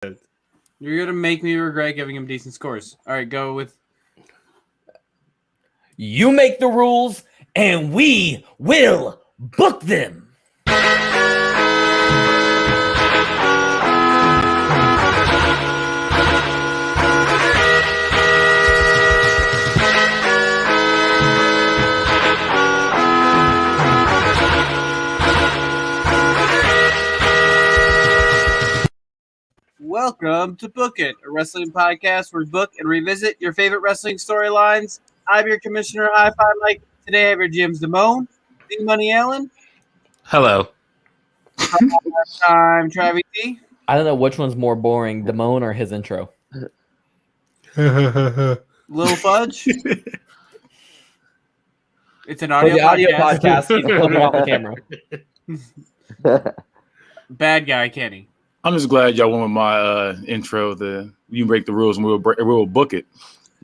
You're going to make me regret giving him decent scores. All right, go with... You make the rules, and we will book them. Welcome to Book It, a wrestling podcast where we book and revisit your favorite wrestling storylines. I'm your commissioner, HiFi Mike. Today I have your GMs, Damone, D Money Allen. Hello. I'm Travis D. I don't know which one's more boring, Damone or his intro. Lil Fudge. It's an audio, podcast. He's looking off the camera. Bad guy, Kenny. I'm just glad y'all went with my intro. You break the rules and we'll book it.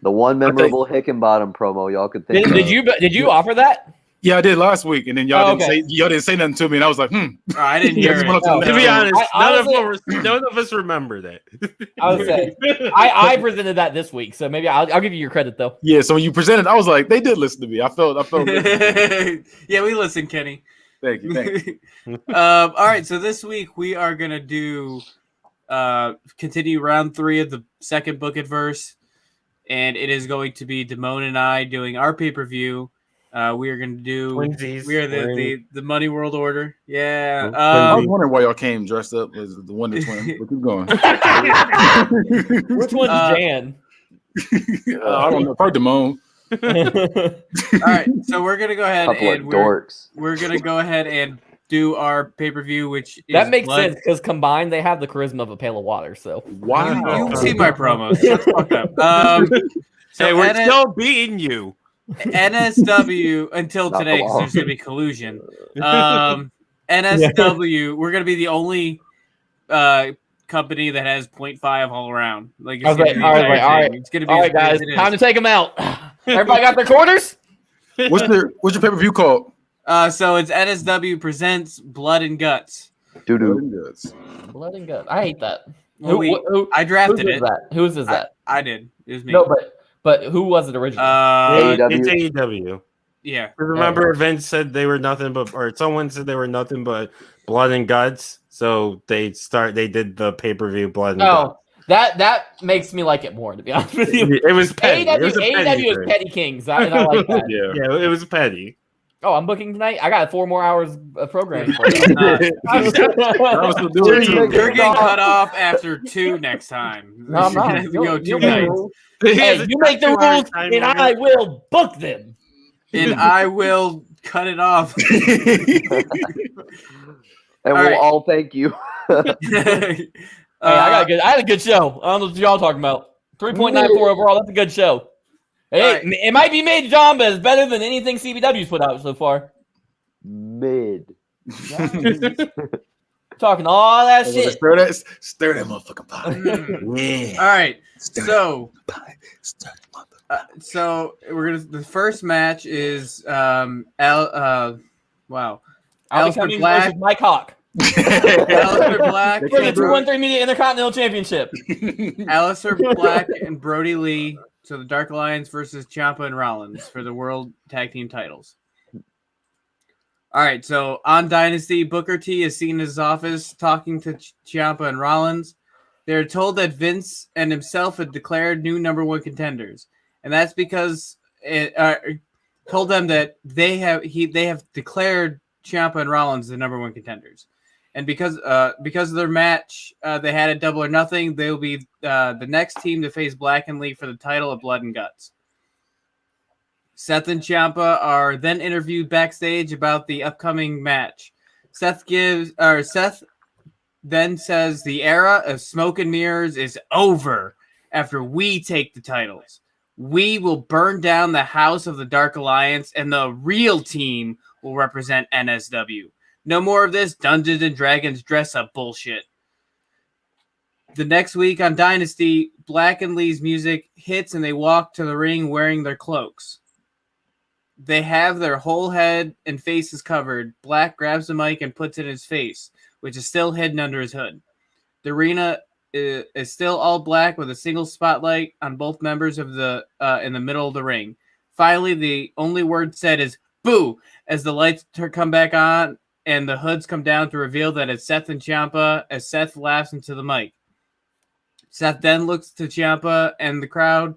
The one memorable Hickenbottom promo y'all could think of. Did you offer that? Yeah, I did last week, and then y'all didn't say nothing to me, and I was like, I didn't hear it. To be honest, none of us remember that. I was saying, I presented that this week, so maybe I'll give you your credit though. Yeah, so when you presented, I was like, they did listen to me. I felt good. Yeah, we listened, Kenny. Thank you. All right, so this week we are gonna do continue round 3 of the second Bookitverse, and it is going to be Damone and I doing our pay-per-view. We are going to do. We are the Money World Order. Yeah. I was wondering why y'all came dressed up as the Wonder Twin. But keep going. Which one's Jan? I don't know. Probably Damone. All right, so we're gonna go ahead and we're gonna go ahead and do our pay-per-view, which that makes sense because combined they have the charisma of a pail of water. So wow, you see my promos. Shut the fuck up. Hey, we're still beating you. NSW until today because there's gonna be collusion. NSW, we're gonna be the only company that has 0.5 all around. Like it's gonna be all right. It's gonna be all right, guys. Time to take them out. Everybody got their quarters? What's your pay-per-view called? So it's NSW presents Blood and Guts. Blood and Guts. I hate that. Well, I drafted it. Whose is that? I did. It was me. No, but who was it originally? It's AEW. Yeah. Remember, Vince said they were nothing but, or someone said they were nothing but Blood and Guts. So they did the pay-per-view Blood and Guts. That makes me like it more, to be honest with you. It was petty. AEW is petty kings. I like that. Yeah, it was petty. Oh, I'm booking tonight. I got 4 more hours of programming. You're getting cut off after 2 next time. No, I'm not. You go 2 nights. Hey, you make the rules, and I will book them. And I will cut it off. And we'll all thank you. I had a good show. I don't know what y'all talking about. 3.94 overall. That's a good show. Hey, it might be mid, John, but it's better than anything CBW's put out so far. Mid. Talking all that shit. Stir that motherfucking pot. Yeah. All right. So we're gonna. The first match is Aleister Black versus Mike Hawk. Aleister Black for the 213 Media Intercontinental Championship. Aleister Black and Brody Lee. So the Dark Alliance versus Ciampa and Rollins for the World Tag Team titles. All right, so on Dynasty, Booker T is seen in his office talking to Ciampa and Rollins. They're told that Vince and himself had declared new number 1 contenders, and that's because it told them that they have declared Ciampa and Rollins the number 1 contenders. And because of their match, they had a Double or Nothing. They'll be the next team to face Black and Lee for the title of Blood and Guts. Seth and Ciampa are then interviewed backstage about the upcoming match. Seth then says the era of smoke and mirrors is over after we take the titles. We will burn down the house of the Dark Alliance, and the real team will represent NSW. No more of this Dungeons and Dragons dress-up bullshit. The next week on Dynasty, Black and Lee's music hits and they walk to the ring wearing their cloaks. They have their whole head and faces covered. Black grabs the mic and puts it in his face, which is still hidden under his hood. The arena is still all black with a single spotlight on both members of the in the middle of the ring. Finally, the only word said is "boo" as the lights come back on and the hoods come down to reveal that it's Seth and Ciampa as Seth laughs into the mic. Seth then looks to Ciampa and the crowd.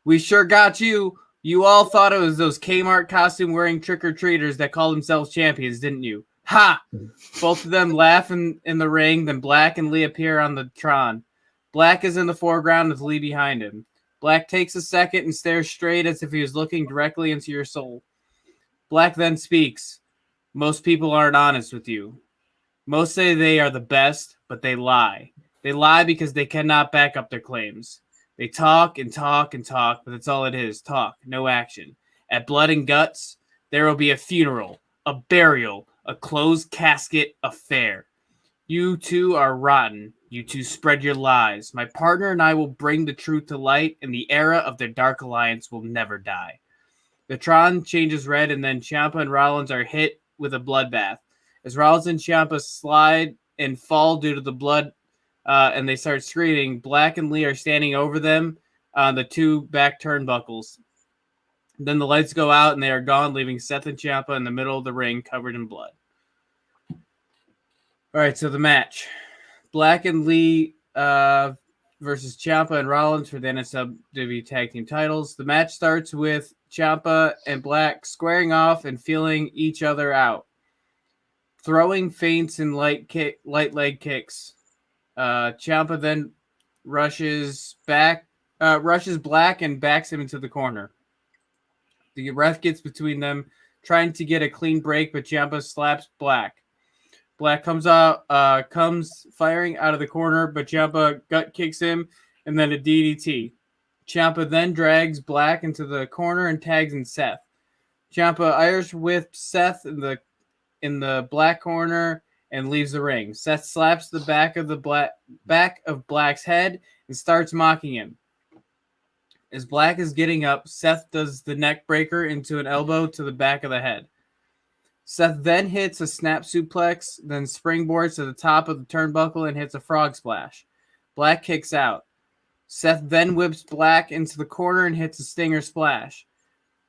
"We sure got you. You all thought it was those Kmart costume-wearing trick-or-treaters that call themselves champions, didn't you? Ha!" Both of them laugh in the ring, then Black and Lee appear on the Tron. Black is in the foreground with Lee behind him. Black takes a second and stares straight as if he was looking directly into your soul. Black then speaks. "Most people aren't honest with you. Most say they are the best, but they lie. They lie because they cannot back up their claims. They talk and talk and talk, but that's all it is, talk, no action. At Blood and Guts, there will be a funeral, a burial, a closed casket affair. You two are rotten. You two spread your lies. My partner and I will bring the truth to light, and the era of the Dark Alliance will never die." The Tron changes red, and then Ciampa and Rollins are hit with a bloodbath. As Rollins and Ciampa slide and fall due to the blood, and they start screaming, Black and Lee are standing over them on the two back turnbuckles. Then the lights go out, and they are gone, leaving Seth and Ciampa in the middle of the ring covered in blood. All right, so the match. Black and Lee versus Ciampa and Rollins for the NSW Tag Team titles. The match starts with Ciampa and Black squaring off and feeling each other out, throwing feints and light leg kicks. Ciampa then rushes Black and backs him into the corner. The ref gets between them, trying to get a clean break, but Ciampa slaps Black. Black comes firing out of the corner, but Ciampa gut kicks him and then a DDT. Ciampa then drags Black into the corner and tags in Seth. Ciampa Irish whips Seth in the Black corner and leaves the ring. Seth slaps the back of Black's head and starts mocking him. As Black is getting up, Seth does the neck breaker into an elbow to the back of the head. Seth then hits a snap suplex, then springboards to the top of the turnbuckle and hits a frog splash. Black kicks out. Seth then whips Black into the corner and hits a stinger splash.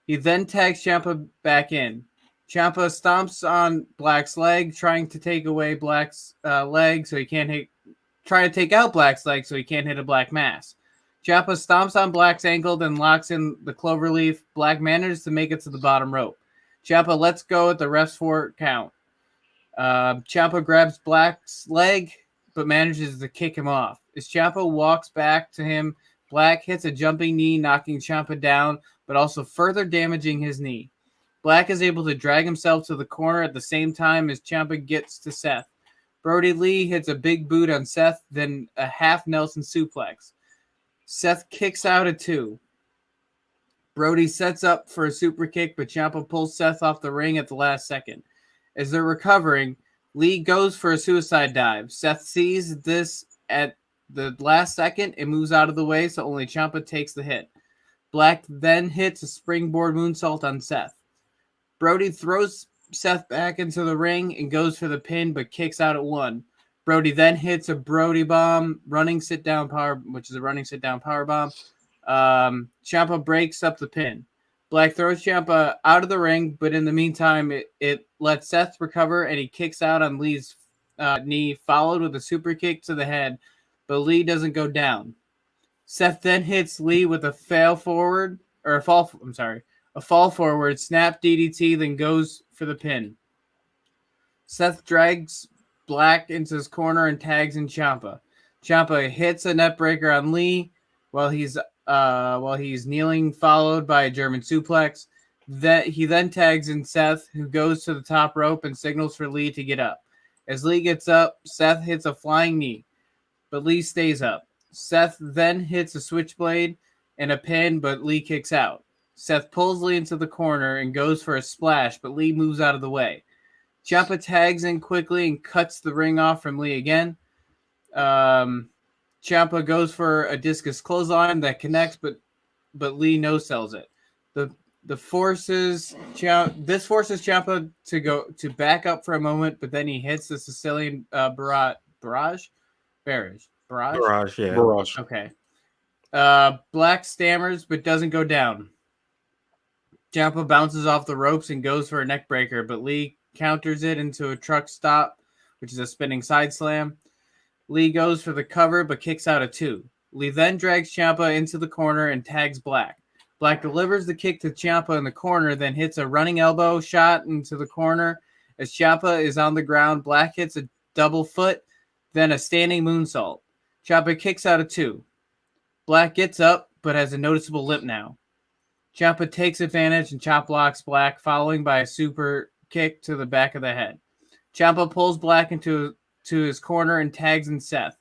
He then tags Ciampa back in. Ciampa stomps on Black's leg, trying to take away Black's leg so he can't hit. Trying to take out Black's leg so he can't hit a Black mass. Ciampa stomps on Black's ankle, then locks in the cloverleaf. Black manages to make it to the bottom rope. Ciampa lets go at the ref's 4 count. Ciampa grabs Black's leg, but manages to kick him off. As Ciampa walks back to him, Black hits a jumping knee, knocking Ciampa down, but also further damaging his knee. Black is able to drag himself to the corner at the same time as Ciampa gets to Seth. Brody Lee hits a big boot on Seth, then a half Nelson suplex. Seth kicks out at 2. Brody sets up for a super kick, but Ciampa pulls Seth off the ring at the last second. As they're recovering, Lee goes for a suicide dive. Seth sees this at the last second and moves out of the way, so only Ciampa takes the hit. Black then hits a springboard moonsault on Seth. Brody throws Seth back into the ring and goes for the pin, but kicks out at 1. Brody then hits a Brody bomb, running sit-down power bomb. Ciampa breaks up the pin. Black throws Ciampa out of the ring, but in the meantime, it lets Seth recover, and he kicks out on Lee's knee, followed with a super kick to the head, but Lee doesn't go down. Seth then hits Lee with a fall forward, snap DDT, then goes for the pin. Seth drags Black into his corner and tags in Ciampa. Ciampa hits a net breaker on Lee while he's kneeling, followed by a German suplex. He then tags in Seth, who goes to the top rope and signals for Lee to get up. As Lee gets up, Seth hits a flying knee, but Lee stays up. Seth then hits a switchblade and a pin, but Lee kicks out. Seth pulls Lee into the corner and goes for a splash, but Lee moves out of the way. Ciampa tags in quickly and cuts the ring off from Lee again. Ciampa goes for a discus clothesline that connects, but Lee no-sells it. This forces Ciampa to back up for a moment, but then he hits the Sicilian barrage. Barrage? Barrage, yeah. Barrage. Okay. Black stammers but doesn't go down. Ciampa bounces off the ropes and goes for a neck breaker, but Lee counters it into a truck stop, which is a spinning side slam. Lee goes for the cover but kicks out a 2. Lee then drags Ciampa into the corner and tags Black. Black delivers the kick to Ciampa in the corner, then hits a running elbow shot into the corner. As Ciampa is on the ground, Black hits a double foot, then a standing moonsault. Ciampa kicks out a 2. Black gets up, but has a noticeable limp now. Ciampa takes advantage and chop blocks Black, following by a super kick to the back of the head. Ciampa pulls Black into his corner and tags in Seth.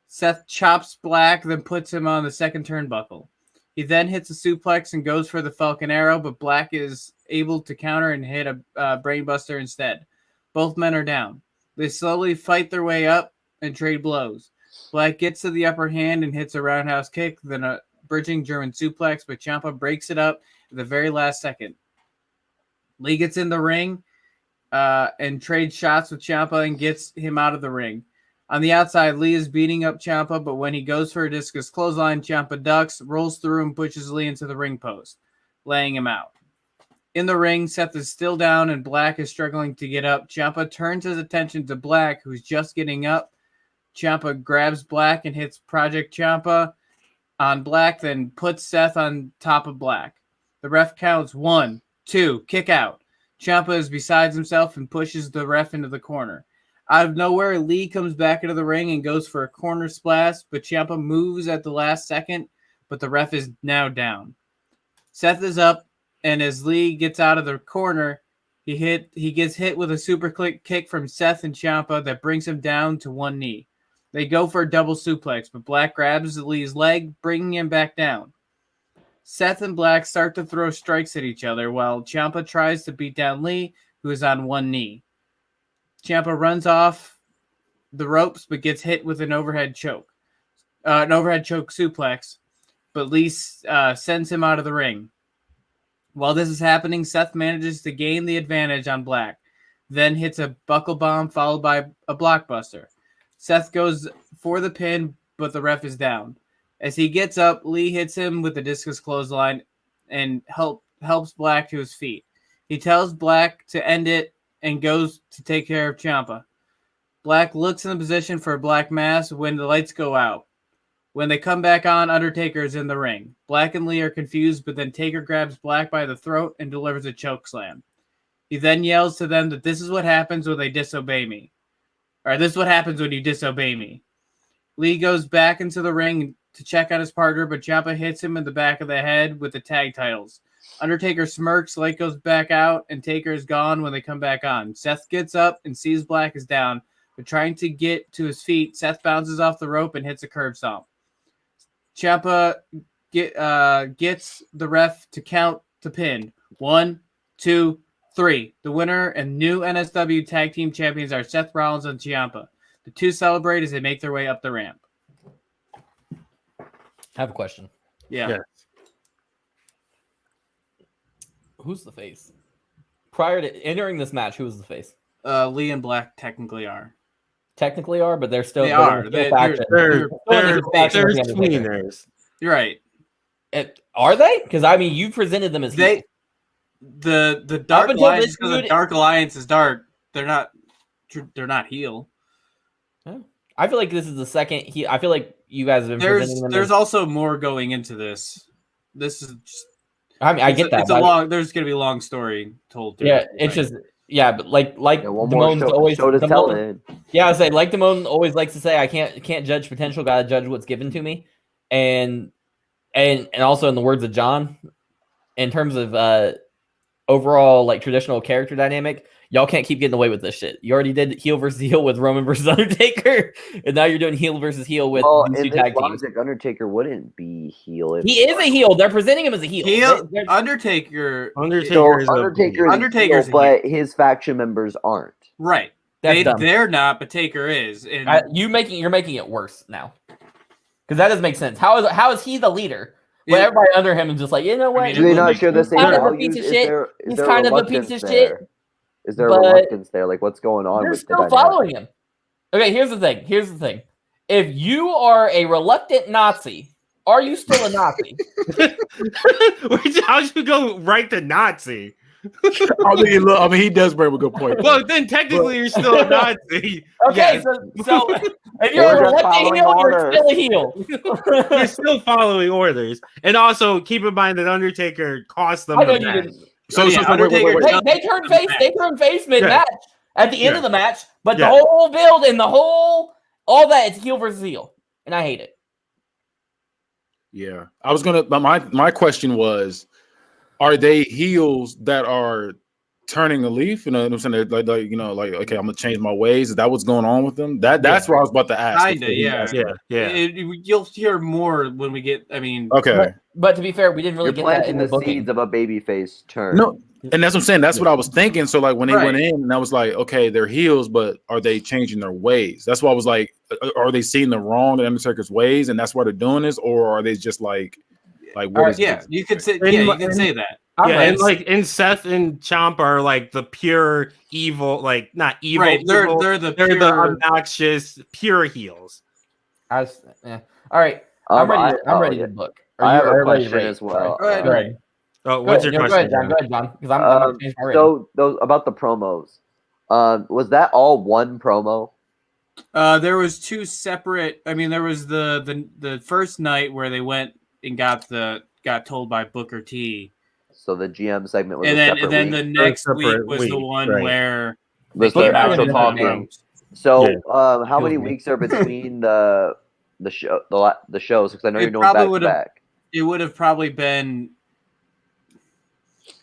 Seth chops Black, then puts him on the second turnbuckle. He then hits a suplex and goes for the Falcon Arrow, but Black is able to counter and hit a brainbuster instead. Both men are down. They slowly fight their way up and trade blows. Black gets to the upper hand and hits a roundhouse kick, then a bridging German suplex, but Ciampa breaks it up at the very last second. Lee gets in the ring and trades shots with Ciampa and gets him out of the ring. On the outside, Lee is beating up Ciampa, but when he goes for a discus clothesline, Ciampa ducks, rolls through, and pushes Lee into the ring post, laying him out. In the ring, Seth is still down, and Black is struggling to get up. Ciampa turns his attention to Black, who's just getting up. Ciampa grabs Black and hits Project Ciampa on Black, then puts Seth on top of Black. The ref counts 1, 2, kick out. Ciampa is beside himself and pushes the ref into the corner. Out of nowhere, Lee comes back into the ring and goes for a corner splash, but Ciampa moves at the last second, but the ref is now down. Seth is up, and as Lee gets out of the corner, he gets hit with a super kick from Seth and Ciampa that brings him down to one knee. They go for a double suplex, but Black grabs Lee's leg, bringing him back down. Seth and Black start to throw strikes at each other while Ciampa tries to beat down Lee, who is on one knee. Ciampa runs off the ropes but gets hit with an overhead choke suplex, but Lee sends him out of the ring. While this is happening, Seth manages to gain the advantage on Black, then hits a buckle bomb followed by a blockbuster. Seth goes for the pin, but the ref is down. As he gets up, Lee hits him with the discus clothesline and helps Black to his feet. He tells Black to end it and goes to take care of Ciampa. Black looks in the position for a black mass when the lights go out. When they come back on, Undertaker is in the ring. Black and Lee are confused, but then Taker grabs Black by the throat and delivers a choke slam. He then yells to them that this is what happens when they disobey me. Or this is what happens when you disobey me. Lee goes back into the ring to check on his partner, but Ciampa hits him in the back of the head with the tag titles. Undertaker smirks, light goes back out, and Taker is gone when they come back on. Seth gets up and sees Black is down, but trying to get to his feet, Seth bounces off the rope and hits a curb stomp. Ciampa gets the ref to count to pin. 1, 2, 3. The winner and new NSW Tag Team Champions are Seth Rollins and Ciampa. The two celebrate as they make their way up the ramp. I have a question. Yeah. Who's the face? Prior to entering this match, who was the face? Lee and Black technically are. Technically are, but they're still. They are. They're tweeners. You're right. Are they? Because I mean, you presented them as the Dark Alliance. Because the Dark Alliance is dark. They're not heel. Oh. I feel like this is the second. I feel like you guys have been presenting them. There's also more going into this. This is just. I mean, I get that. There's going to be a long story told. Yeah, it's just. Yeah, but like Damone's always show to tell it. Yeah, I say like Damone always likes to say, I can't judge potential, gotta judge what's given to me, and also in the words of John, in terms of overall like traditional character dynamic, y'all can't keep getting away with this shit. You already did heel versus heel with Roman versus Undertaker, and now you're doing heel versus heel with these two tag teams. Undertaker wouldn't be heel. He is a heel. They're presenting him as a heel. Undertaker is heel, but his faction members aren't. Right. They're not, but Taker is. And you're making it worse now. Because that doesn't make sense. How is he the leader? When everybody under him is just like, you know what? Do they not share the same values? He's kind of a piece of shit. Is there a reluctance there? Like, what's going on? They're still following him. Okay, here's the thing. if you are a reluctant Nazi, are you still a Nazi? How'd you go right to Nazi? I mean, he does bring up a good point. Well, then technically you're still a Nazi. Okay, Yeah. so if We're you're a just reluctant following heel, you're orders. still a heel. You're still following orders. And also keep in mind that Undertaker cost them I know the you match. didn't. So, Yeah, so wait. They turned face. They turned face mid-match at the end of the match, but the Yeah. whole build and all that, it's heel versus heel, and I hate it. Yeah, I was gonna. My question was, are they heels that are turning a leaf? You know what I'm saying? Like okay, I'm gonna change my ways. Is that what's going on with them? That's what I was about to ask. Kinda, yeah. You'll hear more when we get. I mean, Okay. But to be fair, we didn't really You're get that planting in the the booking. seeds of a babyface turn. No, and that's what I'm saying. That's what I was thinking. So like when they went Right. in, and I was like, okay, they're heels, but are they changing their ways? That's why I was like, are they seeing the wrong in Undertaker's ways, and that's why they're doing this, or are they just like what is yeah, it? you could say. And- Yeah, you could say that. And like and Seth and Ciampa are like the pure evil, like not evil. Right, they're evil, the they're the pure. obnoxious pure heels. All right, I'm ready to book. I have a everybody question ready? as well. Go ahead. Go ahead. Oh, what's your Go question? ahead, John. Go ahead, John. Because I'm gonna change my rating. So those about the promos. Was that all one promo? There was two separate. I mean, there was the first night where they went and got told by Booker T. So the GM segment was And a then separate the week. next Separate week was the week, one right. where Was they the came out actual and talking. announced. So Yeah. how many weeks are between the shows? Because I know It you're doing probably back to would've- back. It would have probably been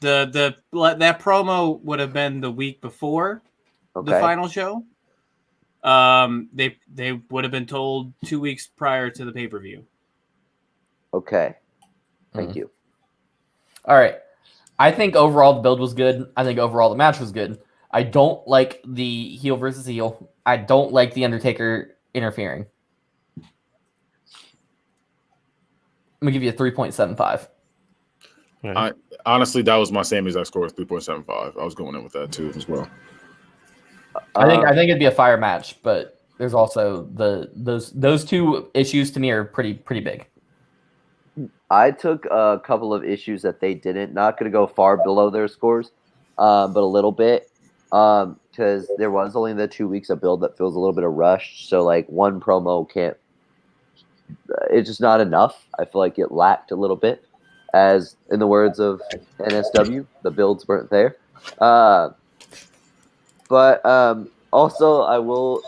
that promo would have been the week before Okay. the final show. They would have been told 2 weeks prior to the pay-per-view. Okay. Thank you. All right. I think overall the build was good. I think overall the match was good. I don't like the heel versus heel. I don't like the Undertaker interfering. I'm gonna give you a 3.75. Honestly, that was my same exact score, 3.75. I was going in with that too as well. I think it'd be a fire match, but there's also those two issues to me are pretty big. I took a couple of issues that they didn't. Not going to go far below their scores, but a little bit. Because there was only the 2 weeks of build that feels a little bit of rushed. So, like, one promo can't... It's just not enough. I feel like it lacked a little bit. As in the words of NSW, the builds weren't there. But also, I will...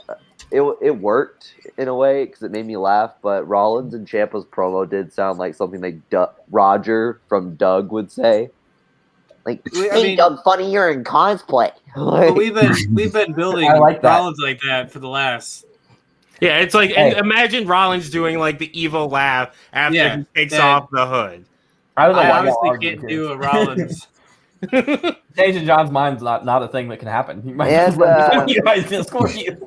It worked in a way because it made me laugh, but Rollins and Ciampa's promo did sound like something like Roger from Doug would say. Like, hey, Doug, funny you're in cosplay. But we've been building I like that. Rollins like that for the last. Yeah, it's like Hey. imagine Rollins doing like the evil laugh after he takes off the hood. I don't know I why y'all obviously argue can't here. do a Rollins. Changing John's mind's not a thing that can happen. He might And, just score you.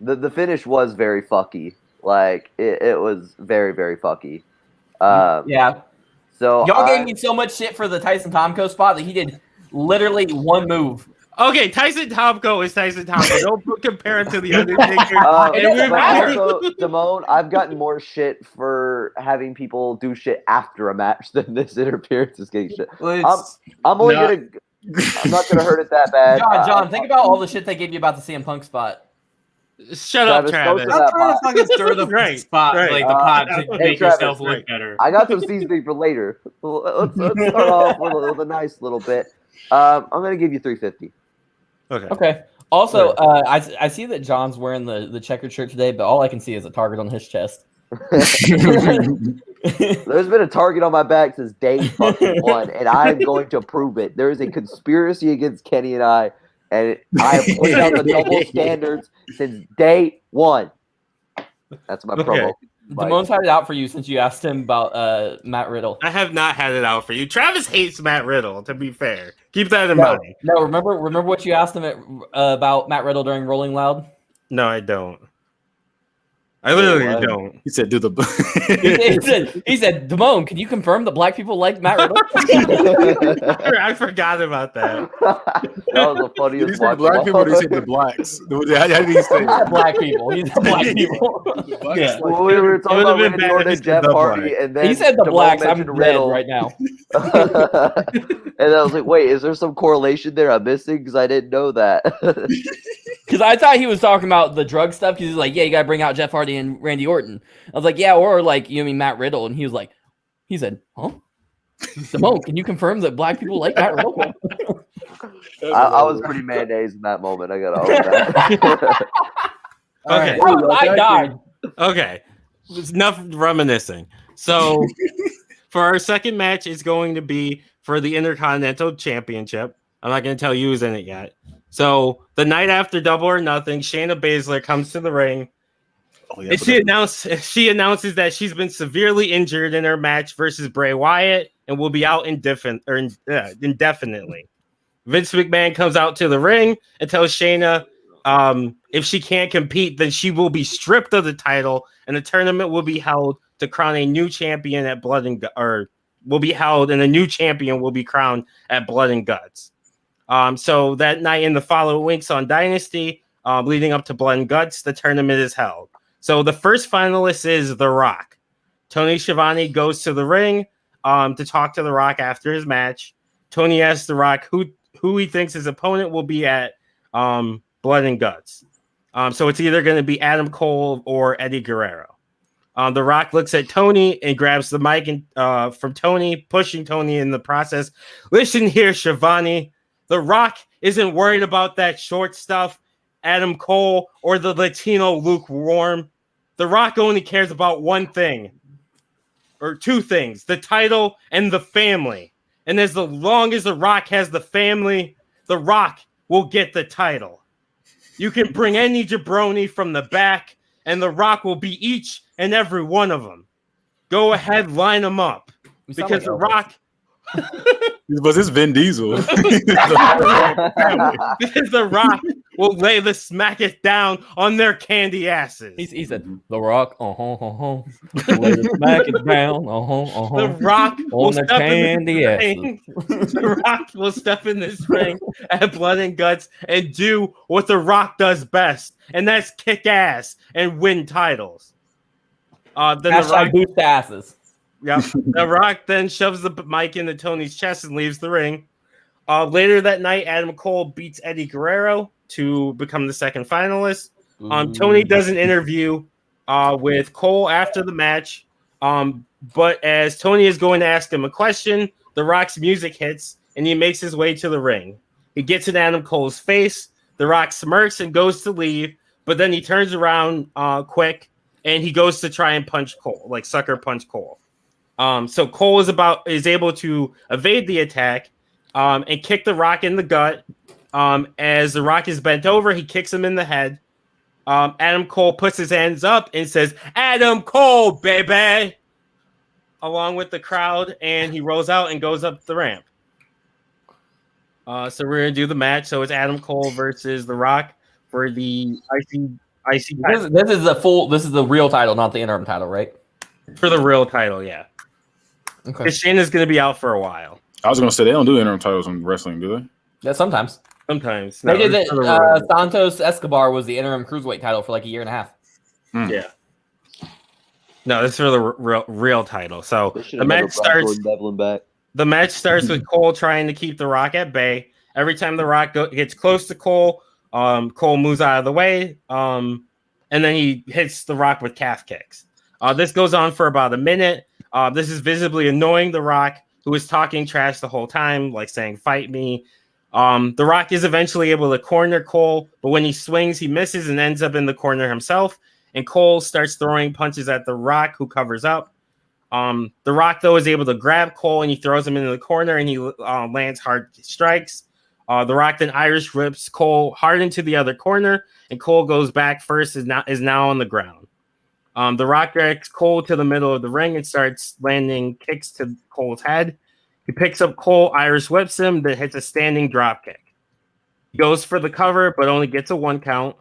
The finish was very fucky. Like, it was very, very fucky. Yeah. So Y'all gave me so much shit for the Tyson Tomko spot that he did literally one move. Okay, Tyson Tomko is Tyson Tomko. Don't compare him to the Undertaker. It doesn't but matter. also, Simone, I've gotten more shit for having people do shit after a match than this interference is getting shit. Well, I'm not gonna hurt it that bad. John, think about all the shit they gave you about the CM Punk spot. Shut up, Travis, Travis. go to I'm trying to fucking stir the Right, spot, right. like the pot, to Hey, make Travis, yourself look right. better. I got some seasoning for later. Let's start off with a nice little bit. I'm gonna give you 350. Okay. Also, I see that John's wearing the checkered shirt today, but all I can see is a target on his chest. There's been a target on my back since day fucking one, and I'm going to prove it. There is a conspiracy against Kenny and I have put out the double standards since day one. That's my promo. Damone's had it out for you since you asked him about Matt Riddle. I have not had it out for you. Travis hates Matt Riddle, to be fair. Keep that in mind. No, remember what you asked him about Matt Riddle during Rolling Loud? No, I don't. I literally What? don't. He said, "Do the." he said, Damone, can you confirm that black people like Matt Riddle? I forgot about that. That was the Did he funniest say the watch. black people or did he say the blacks? How did he say He said it? black people. He said black people. The blacks Yeah. Well, we were talking would've about been Randy better Orton if and he Jeff said the Hardy, black. and then He said the Damone blacks. I'm mentioned dead Riddle. right now. And I was like, wait, is there some correlation there I'm missing? Because I didn't know that. Because I thought he was talking about the drug stuff. Because he's like, yeah, you got to bring out Jeff Hardy and Randy Orton. I was like, yeah, or like, you mean Matt Riddle? And he was like, he said, huh? Damone, can you confirm that black people like Matt Riddle? I was pretty mayonnaise in that moment. I gotta own that. Okay. I died. Okay. It's enough reminiscing. So for our second match, it's going to be for the Intercontinental Championship. I'm not going to tell you who's in it yet. So the night after Double or Nothing, Shayna Baszler comes to the ring. Oh, yeah, And she announces that she's been severely injured in her match versus Bray Wyatt and will be out indefinitely. Vince McMahon comes out to the ring and tells Shayna if she can't compete, then she will be stripped of the title, and the tournament will be held to crown a new champion at Blood and will be held, and a new champion will be crowned at Blood and Guts. So that night in the following weeks on Dynasty, leading up to Blood and Guts, the tournament is held. So the first finalist is The Rock. Tony Schiavone goes to the ring to talk to The Rock after his match. Tony asks The Rock who he thinks his opponent will be at Blood and Guts. So it's either going to be Adam Cole or Eddie Guerrero. The Rock looks at Tony and grabs the mic from Tony, pushing Tony in the process. Listen here, Schiavone. The Rock isn't worried about that short stuff, Adam Cole, or the Latino lukewarm. The Rock only cares about one thing, or two things, the title and the family. And as long as The Rock has the family, The Rock will get the title. You can bring any jabroni from the back, and The Rock will be each and every one of them. Go ahead, line them up. Because The Rock... Was this Vin Diesel? Because The Rock will lay the smack it down on their candy asses. He said, The Rock, lay the smack it down, The Rock will on their step in candy this asses. ring. The Rock will step in this ring at Blood and Guts and do what The Rock does best, and that's kick ass and win titles. Then The Rock boost asses. Yep. The Rock then shoves the mic into Tony's chest and leaves the ring. Later that night, Adam Cole beats Eddie Guerrero to become the second finalist. Tony does an interview with Cole after the match. But as Tony is going to ask him a question, The Rock's music hits and he makes his way to the ring. He gets in Adam Cole's face. The Rock smirks and goes to leave, but then he turns around quick and he goes to try and punch Cole, like sucker punch Cole. So Cole is able to evade the attack and kick The Rock in the gut. As The Rock is bent over, he kicks him in the head. Adam Cole puts his hands up and says, "Adam Cole, baby," along with the crowd, and he rolls out and goes up the ramp. So we're gonna do the match. So it's Adam Cole versus The Rock for the IC title. This is the real title, not the interim title, right? For the real title, yeah. Okay. Because Shayna's going to be out for a while. I was going to say, they don't do interim titles in wrestling, do they? Yeah, sometimes. Sometimes. They did it's it. for the real- Santos Escobar was the interim cruiserweight title for like a year and a half. Yeah. No, this is for the real title. So They should the have never match brought starts. Jordan Devlin back. The match starts with Cole trying to keep The Rock at bay. Every time The Rock gets close to Cole, Cole moves out of the way, and then he hits The Rock with calf kicks. This goes on for about a minute. This is visibly annoying The Rock, who is talking trash the whole time, like saying, "Fight me." The Rock is eventually able to corner Cole, but when he swings, he misses and ends up in the corner himself. And Cole starts throwing punches at The Rock, who covers up. The Rock, though, is able to grab Cole and he throws him into the corner and he lands hard strikes. The Rock then Irish whips Cole hard into the other corner, and Cole goes back first, is now on the ground. The Rock drags Cole to the middle of the ring and starts landing kicks to Cole's head. He picks up Cole, Irish whips him, then hits a standing drop kick. He goes for the cover, but only gets a 1 count.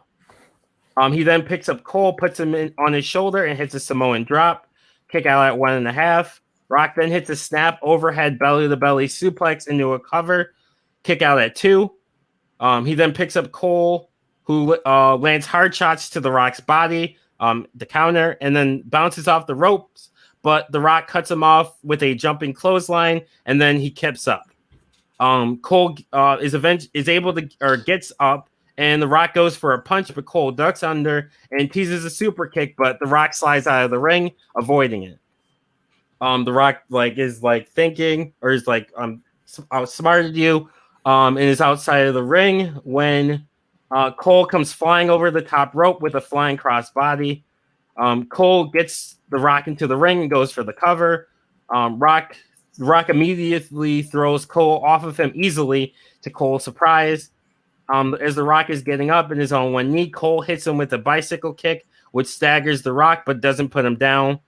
He then picks up Cole, puts him on his shoulder, and hits a Samoan drop. Kick out at 1.5. Rock then hits a snap overhead belly-to-belly suplex into a cover. Kick out at 2. He then picks up Cole, who lands hard shots to the Rock's body, the counter, and then bounces off the ropes. But the Rock cuts him off with a jumping clothesline, and then he kips up. Cole is able to, or gets up, and the Rock goes for a punch, but Cole ducks under and teases a super kick, but the Rock slides out of the ring, avoiding it. The Rock is thinking, or is I outsmarted you, and is outside of the ring when Cole comes flying over the top rope with a flying crossbody. Cole gets the Rock into the ring and goes for the cover. Rock immediately throws Cole off of him easily, to Cole's surprise. As the Rock is getting up in his own one knee, Cole hits him with a bicycle kick, which staggers the Rock but doesn't put him down.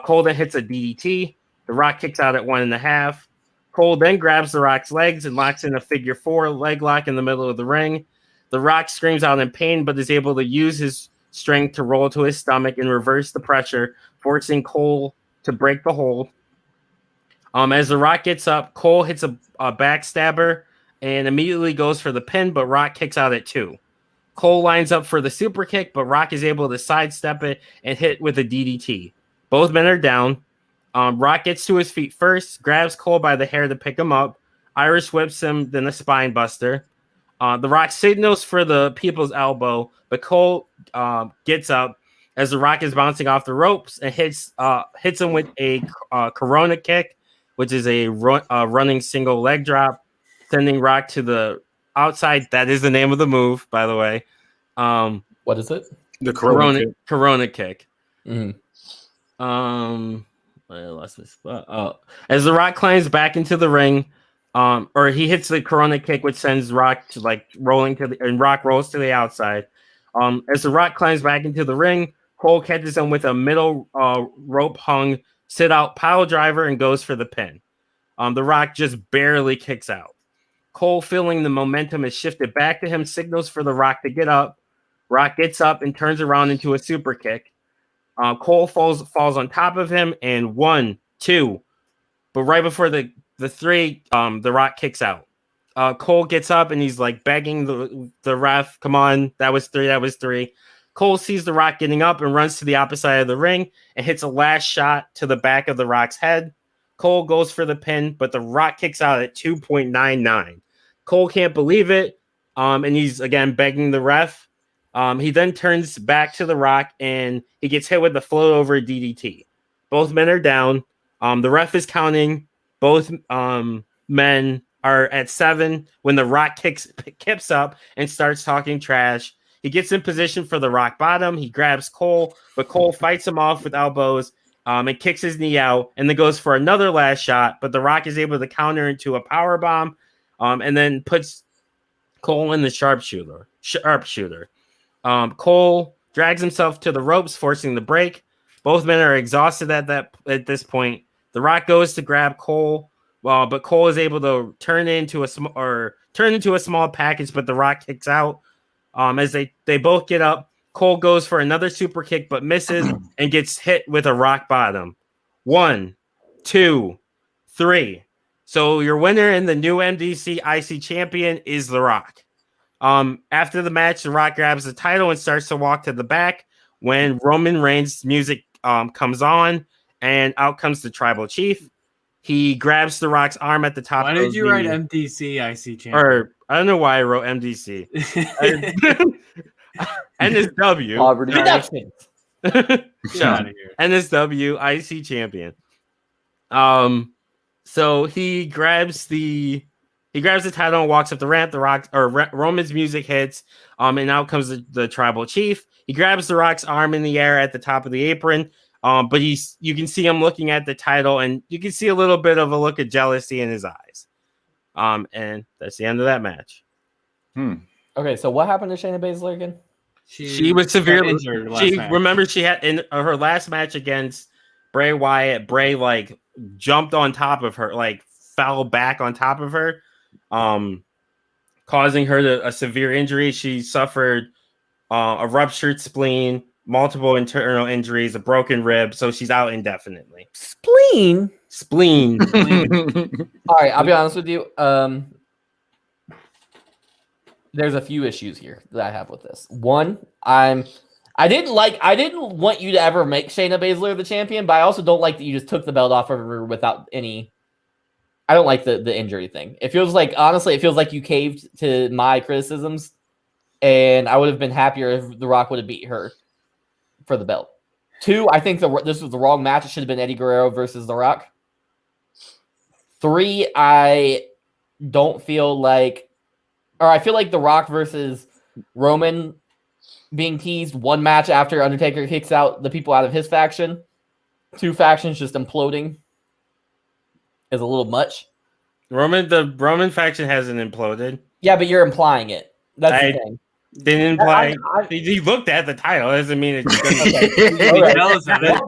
Cole then hits a DDT. The Rock kicks out at 1.5. Cole then grabs the Rock's legs and locks in a figure 4 leg lock in the middle of the ring. The Rock screams out in pain, but is able to use his strength to roll to his stomach and reverse the pressure, forcing Cole to break the hold. As the Rock gets up, Cole hits a backstabber and immediately goes for the pin, but Rock kicks out at 2. Cole lines up for the super kick, but Rock is able to sidestep it and hit with a DDT. Both men are down. Rock gets to his feet first, grabs Cole by the hair to pick him up, Irish whips him, then a spine buster. The Rock signals for the people's elbow, but Cole gets up as the Rock is bouncing off the ropes and hits him with a Corona kick, which is a running single leg drop, sending Rock to the outside. That is the name of the move, by the way. What is it? The Corona kick. Mm-hmm. I lost my spot. As the Rock climbs back into the ring, or he hits the Corona kick, which sends Rock to rolling to and Rock rolls to the outside. As the Rock climbs back into the ring, Cole catches him with a middle rope hung sit out pile driver and goes for the pin. The Rock just barely kicks out. Cole, feeling the momentum is shifted back to him, signals for the Rock to get up. Rock gets up and turns around into a super kick. Cole falls on top of him, and 1, 2. But right before the 3, the Rock kicks out. Cole gets up and he's begging the ref, "Come on, that was 3, that was 3." Cole sees the Rock getting up and runs to the opposite side of the ring and hits a last shot to the back of the Rock's head. Cole goes for the pin, but the Rock kicks out at 2.99. Cole can't believe it, and he's again begging the ref. He then turns back to the Rock and he gets hit with the float over DDT. Both men are down. The ref is counting. Both men are at 7 when the Rock kips up and starts talking trash. He gets in position for the Rock bottom. He grabs Cole, but Cole fights him off with elbows and kicks his knee out, and then goes for another last shot. But the Rock is able to counter into a power bomb, and then puts Cole in the sharpshooter. Cole drags himself to the ropes, forcing the break. Both men are exhausted at this point. The Rock goes to grab Cole, but Cole is able to turn into a small package, but the Rock kicks out. As they both get up, Cole goes for another super kick, but misses and gets hit with a rock bottom. 1, 2, 3. So your winner and the new MDC IC champion is The Rock. After the match, The Rock grabs the title and starts to walk to the back when Roman Reigns' music comes on, and out comes the Tribal Chief. He grabs The Rock's arm at the top. Why did you write MDC IC champion? Or I don't know why I wrote MDC. NSW. Poverty. Get out of here. NSW IC champion. So he grabs the title and walks up the ramp. Roman's music hits. And out comes the Tribal Chief. He grabs The Rock's arm in the air at the top of the apron. But you can see him looking at the title, and you can see a little bit of a look of jealousy in his eyes. And that's the end of that match. Okay, so what happened to Shayna Baszler again? She was severely injured. Remember, she had in her last match against Bray Wyatt. Bray jumped on top of her, fell back on top of her, causing her a severe injury. She suffered a ruptured spleen, multiple internal injuries, a broken rib, so she's out indefinitely. Spleen. Spleen. All right, I'll be honest with you. There's a few issues here that I have with this. One, I didn't want you to ever make Shayna Baszler the champion, but I also don't like that you just took the belt off of her without any. I don't like the injury thing. It feels like, honestly, it feels like you caved to my criticisms, and I would have been happier if The Rock would have beat her for the belt. Two, I think this was the wrong match. It should have been Eddie Guerrero versus The Rock. Three, I feel like The Rock versus Roman being teased one match after Undertaker kicks out the people out of his faction. Two factions just imploding is a little much. The Roman faction hasn't imploded. Yeah, but you're implying it. That's the thing. Didn't imply. He looked at the title. Doesn't mean it's okay.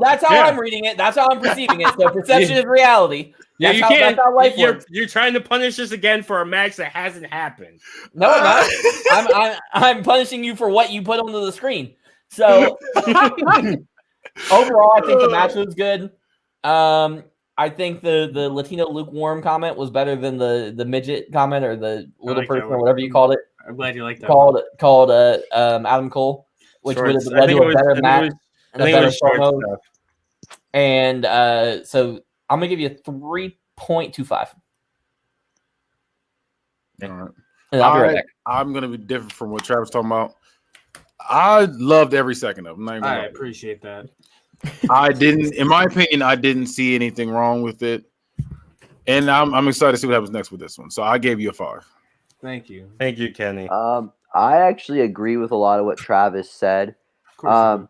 That's how I'm reading it. That's how I'm perceiving it. So perception is reality. Yeah, that's how life works. You're trying to punish us again for a match that hasn't happened. No, I'm not. I'm punishing you for what you put onto the screen. So overall, I think the match was good. I think the Latino lukewarm comment was better than the midget comment or the little person or whatever you called it. I'm glad you like that. Called Adam Cole, which would have led to a better match and a better promo. And so I'm gonna give you a 3.25. All right. And I'll be right back. I'm gonna be different from what Travis talking about. I loved every second of it. I appreciate that. I didn't, in my opinion, I didn't see anything wrong with it, and I'm excited to see what happens next with this one. So I gave you a 5. Thank you, Kenny. I actually agree with a lot of what Travis said. But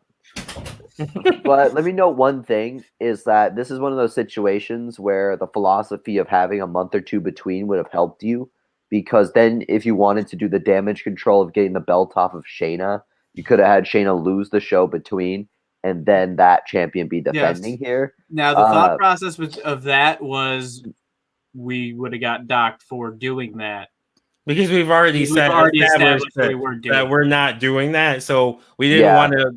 let me note one thing is that this is one of those situations where the philosophy of having a month or two between would have helped you, because then if you wanted to do the damage control of getting the belt off of Shayna, you could have had Shayna lose the show between, and then that champion be defending here. Now, the thought process of that was we would have got docked for doing that. Because we've already established that we're not doing that, so we didn't want to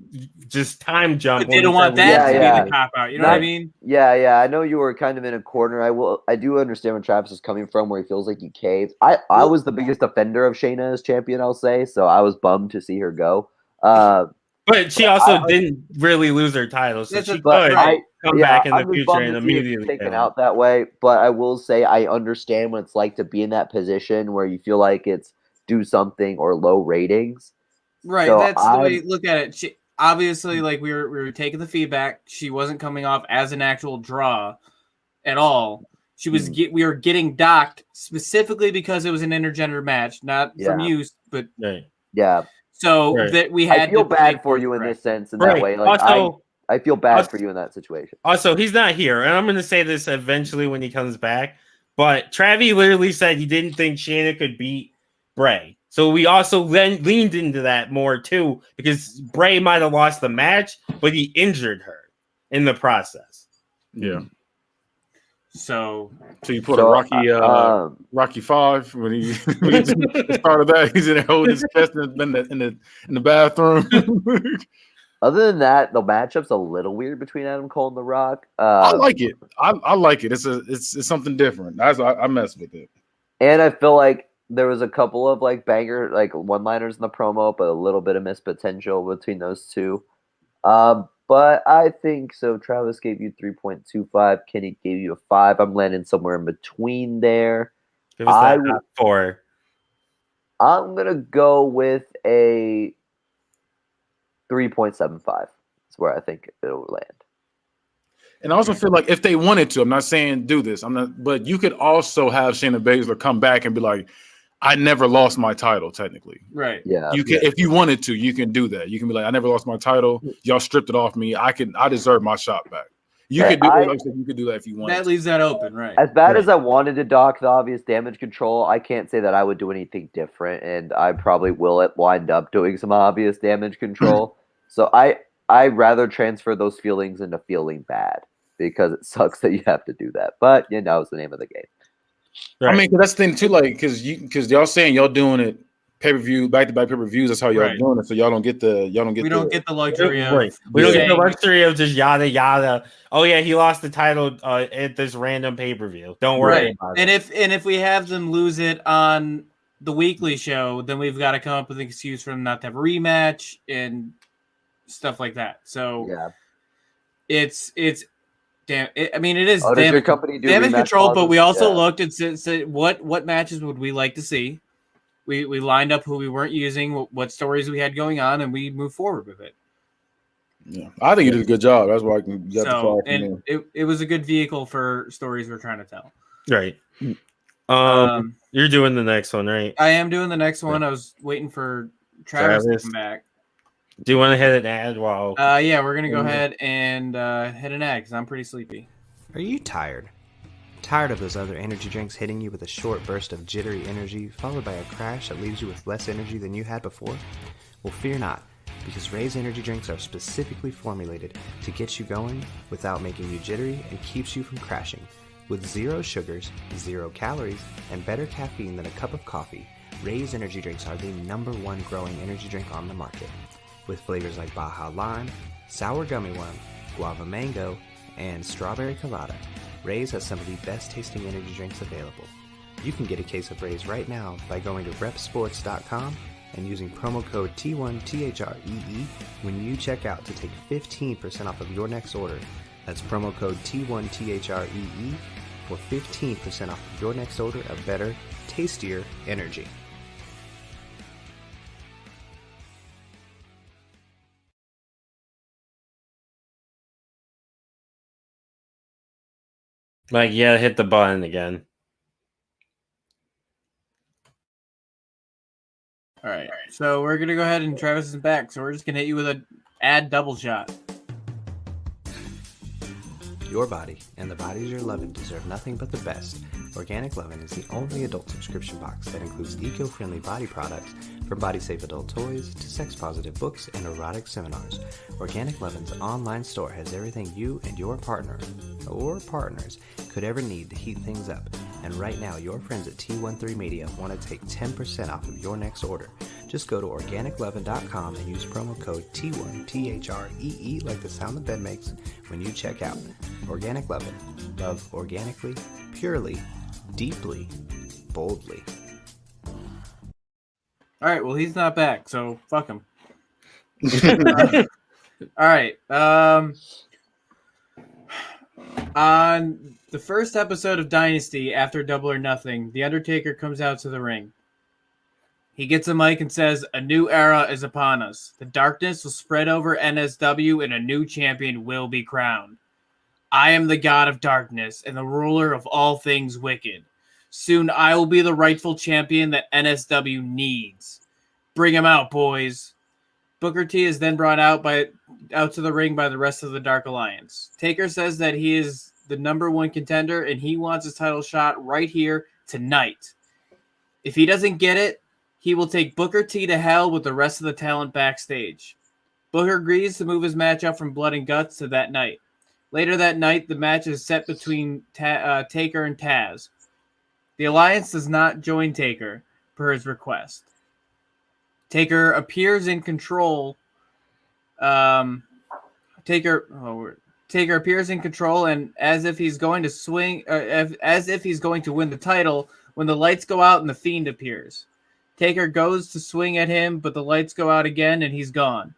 just time jump. But they don't want that to be the cop out. You know what I mean? Yeah. I know you were kind of in a corner. I do understand where Travis is coming from, where he feels like you caved. I was the biggest defender of Shayna as champion, I'll say. So I was bummed to see her go. But she also didn't really lose her title, so she could come back in the future and immediately taken out that way. But I will say I understand what it's like to be in that position where you feel like it's do something or low ratings. Right, so that's the way you look at it. She, obviously, like we were taking the feedback. She wasn't coming off as an actual draw at all. She was we were getting docked specifically because it was an intergender match, not from use, but yeah. So that we had. I feel bad for you in this sense, in that way. Like also, I feel bad for you in that situation. Also, he's not here, and I'm going to say this eventually when he comes back. But Travi literally said he didn't think Shayna could beat Bray, so we also then leaned into that more too, because Bray might have lost the match, but he injured her in the process. Yeah. So you put a Rocky 5 when he started that. He's in there holding his chest in the bathroom. Other than that, the matchup's a little weird between Adam Cole and The Rock. I like it. I like it. It's something different. I mess with it. And I feel like there was a couple of like banger one-liners in the promo, but a little bit of missed potential between those two. But I think so. Travis gave you 3.25. Kenny gave you a 5. I'm landing somewhere in between there. Give us that 4. I'm gonna go with a 3.75. That's where I think it'll land. And I also feel like if they wanted to, I'm not saying do this. But you could also have Shayna Baszler come back and be like, I never lost my title, technically. Right. Yeah. You can, if you wanted to, you can do that. You can be like, I never lost my title. Y'all stripped it off me. I deserve my shot back. You could do it. You could do that if you want. That leaves that open, right? As bad as I wanted to dock the obvious damage control, I can't say that I would do anything different, and I probably will wind up doing some obvious damage control. So I rather transfer those feelings into feeling bad, because it sucks that you have to do that. But it's the name of the game. Right. I mean, that's the thing too, like, because y'all saying y'all doing it pay-per-view, back-to-back pay-per-views. That's how y'all Right. doing it. So y'all don't get the we don't get the luxury of Right. We don't get the saying- luxury of just yada yada. Oh yeah, he lost the title at this random pay-per-view. Don't worry right. about And it. if we have them lose it on the weekly show, then we've got to come up with an excuse for them not to have a rematch and stuff like that. So Yeah. it's damn. I mean, it is Oh, does damage your company do damage rematch control. But clauses? we also Yeah. looked and said what matches would we like to see. We lined up who we weren't using, what stories we had going on, and we moved forward with it. Yeah, I think you did a good job. That's why I can get the So, flag from and there. it was a good vehicle for stories we're trying to tell. Right. Um, You're doing the next one, right? I am doing the next one. I was waiting for Travis to come back. Do you want to hit an ad while? Yeah, we're gonna go ahead and hit an ad because I'm pretty sleepy. Are you tired? Tired of those other energy drinks hitting you with a short burst of jittery energy, followed by a crash that leaves you with less energy than you had before? Well, fear not, because Ray's energy drinks are specifically formulated to get you going without making you jittery and keeps you from crashing. With 0 sugars, 0 calories, and better caffeine than a cup of coffee, Ray's energy drinks are the #1 growing energy drink on the market. With flavors like Baja Lime, Sour Gummy Worm, Guava Mango, and Strawberry Colada, Ray's has some of the best tasting energy drinks available. You can get a case of Ray's right now by going to repsports.com and using promo code T1THREE when you check out to take 15% off of your next order. That's promo code T1THREE for 15% off of your next order of better, tastier energy. Like, yeah, hit the button again. All right, so we're gonna go ahead and Travis is back. So we're just gonna hit you with an ad double shot. Your body and the bodies you're loving deserve nothing but the best. Organic Lovin' is the only adult subscription box that includes eco-friendly body products, from body-safe adult toys to sex-positive books and erotic seminars. Organic Lovin's online store has everything you and your partner or partners could ever need to heat things up. And right now, your friends at T13 Media want to take 10% off of your next order. Just go to organiclovin.com and use promo code T1THREE like the sound the bed makes when you check out. Organic Lovin'. Love organically, purely, deeply, boldly. All right, well he's not back, so fuck him. All right. On the first episode of Dynasty, after Double or Nothing, The Undertaker comes out to the ring. He gets a mic and says, "A new era is upon us. The darkness will spread over NSW and a new champion will be crowned. I am the god of darkness and the ruler of all things wicked. Soon I will be the rightful champion that NSW needs. Bring him out, boys." Booker T is then brought out to the ring by the rest of the Dark Alliance. Taker says that he is the #1 contender and he wants his title shot right here tonight. If he doesn't get it, he will take Booker T to hell with the rest of the talent backstage. Booker agrees to move his match up from Blood and Guts to that night. Later that night, the match is set between Taker and Taz. The Alliance does not join Taker per his request. Taker appears in control. Taker appears in control, and as if he's going to win the title, when the lights go out and the Fiend appears. Taker goes to swing at him, but the lights go out again, and he's gone.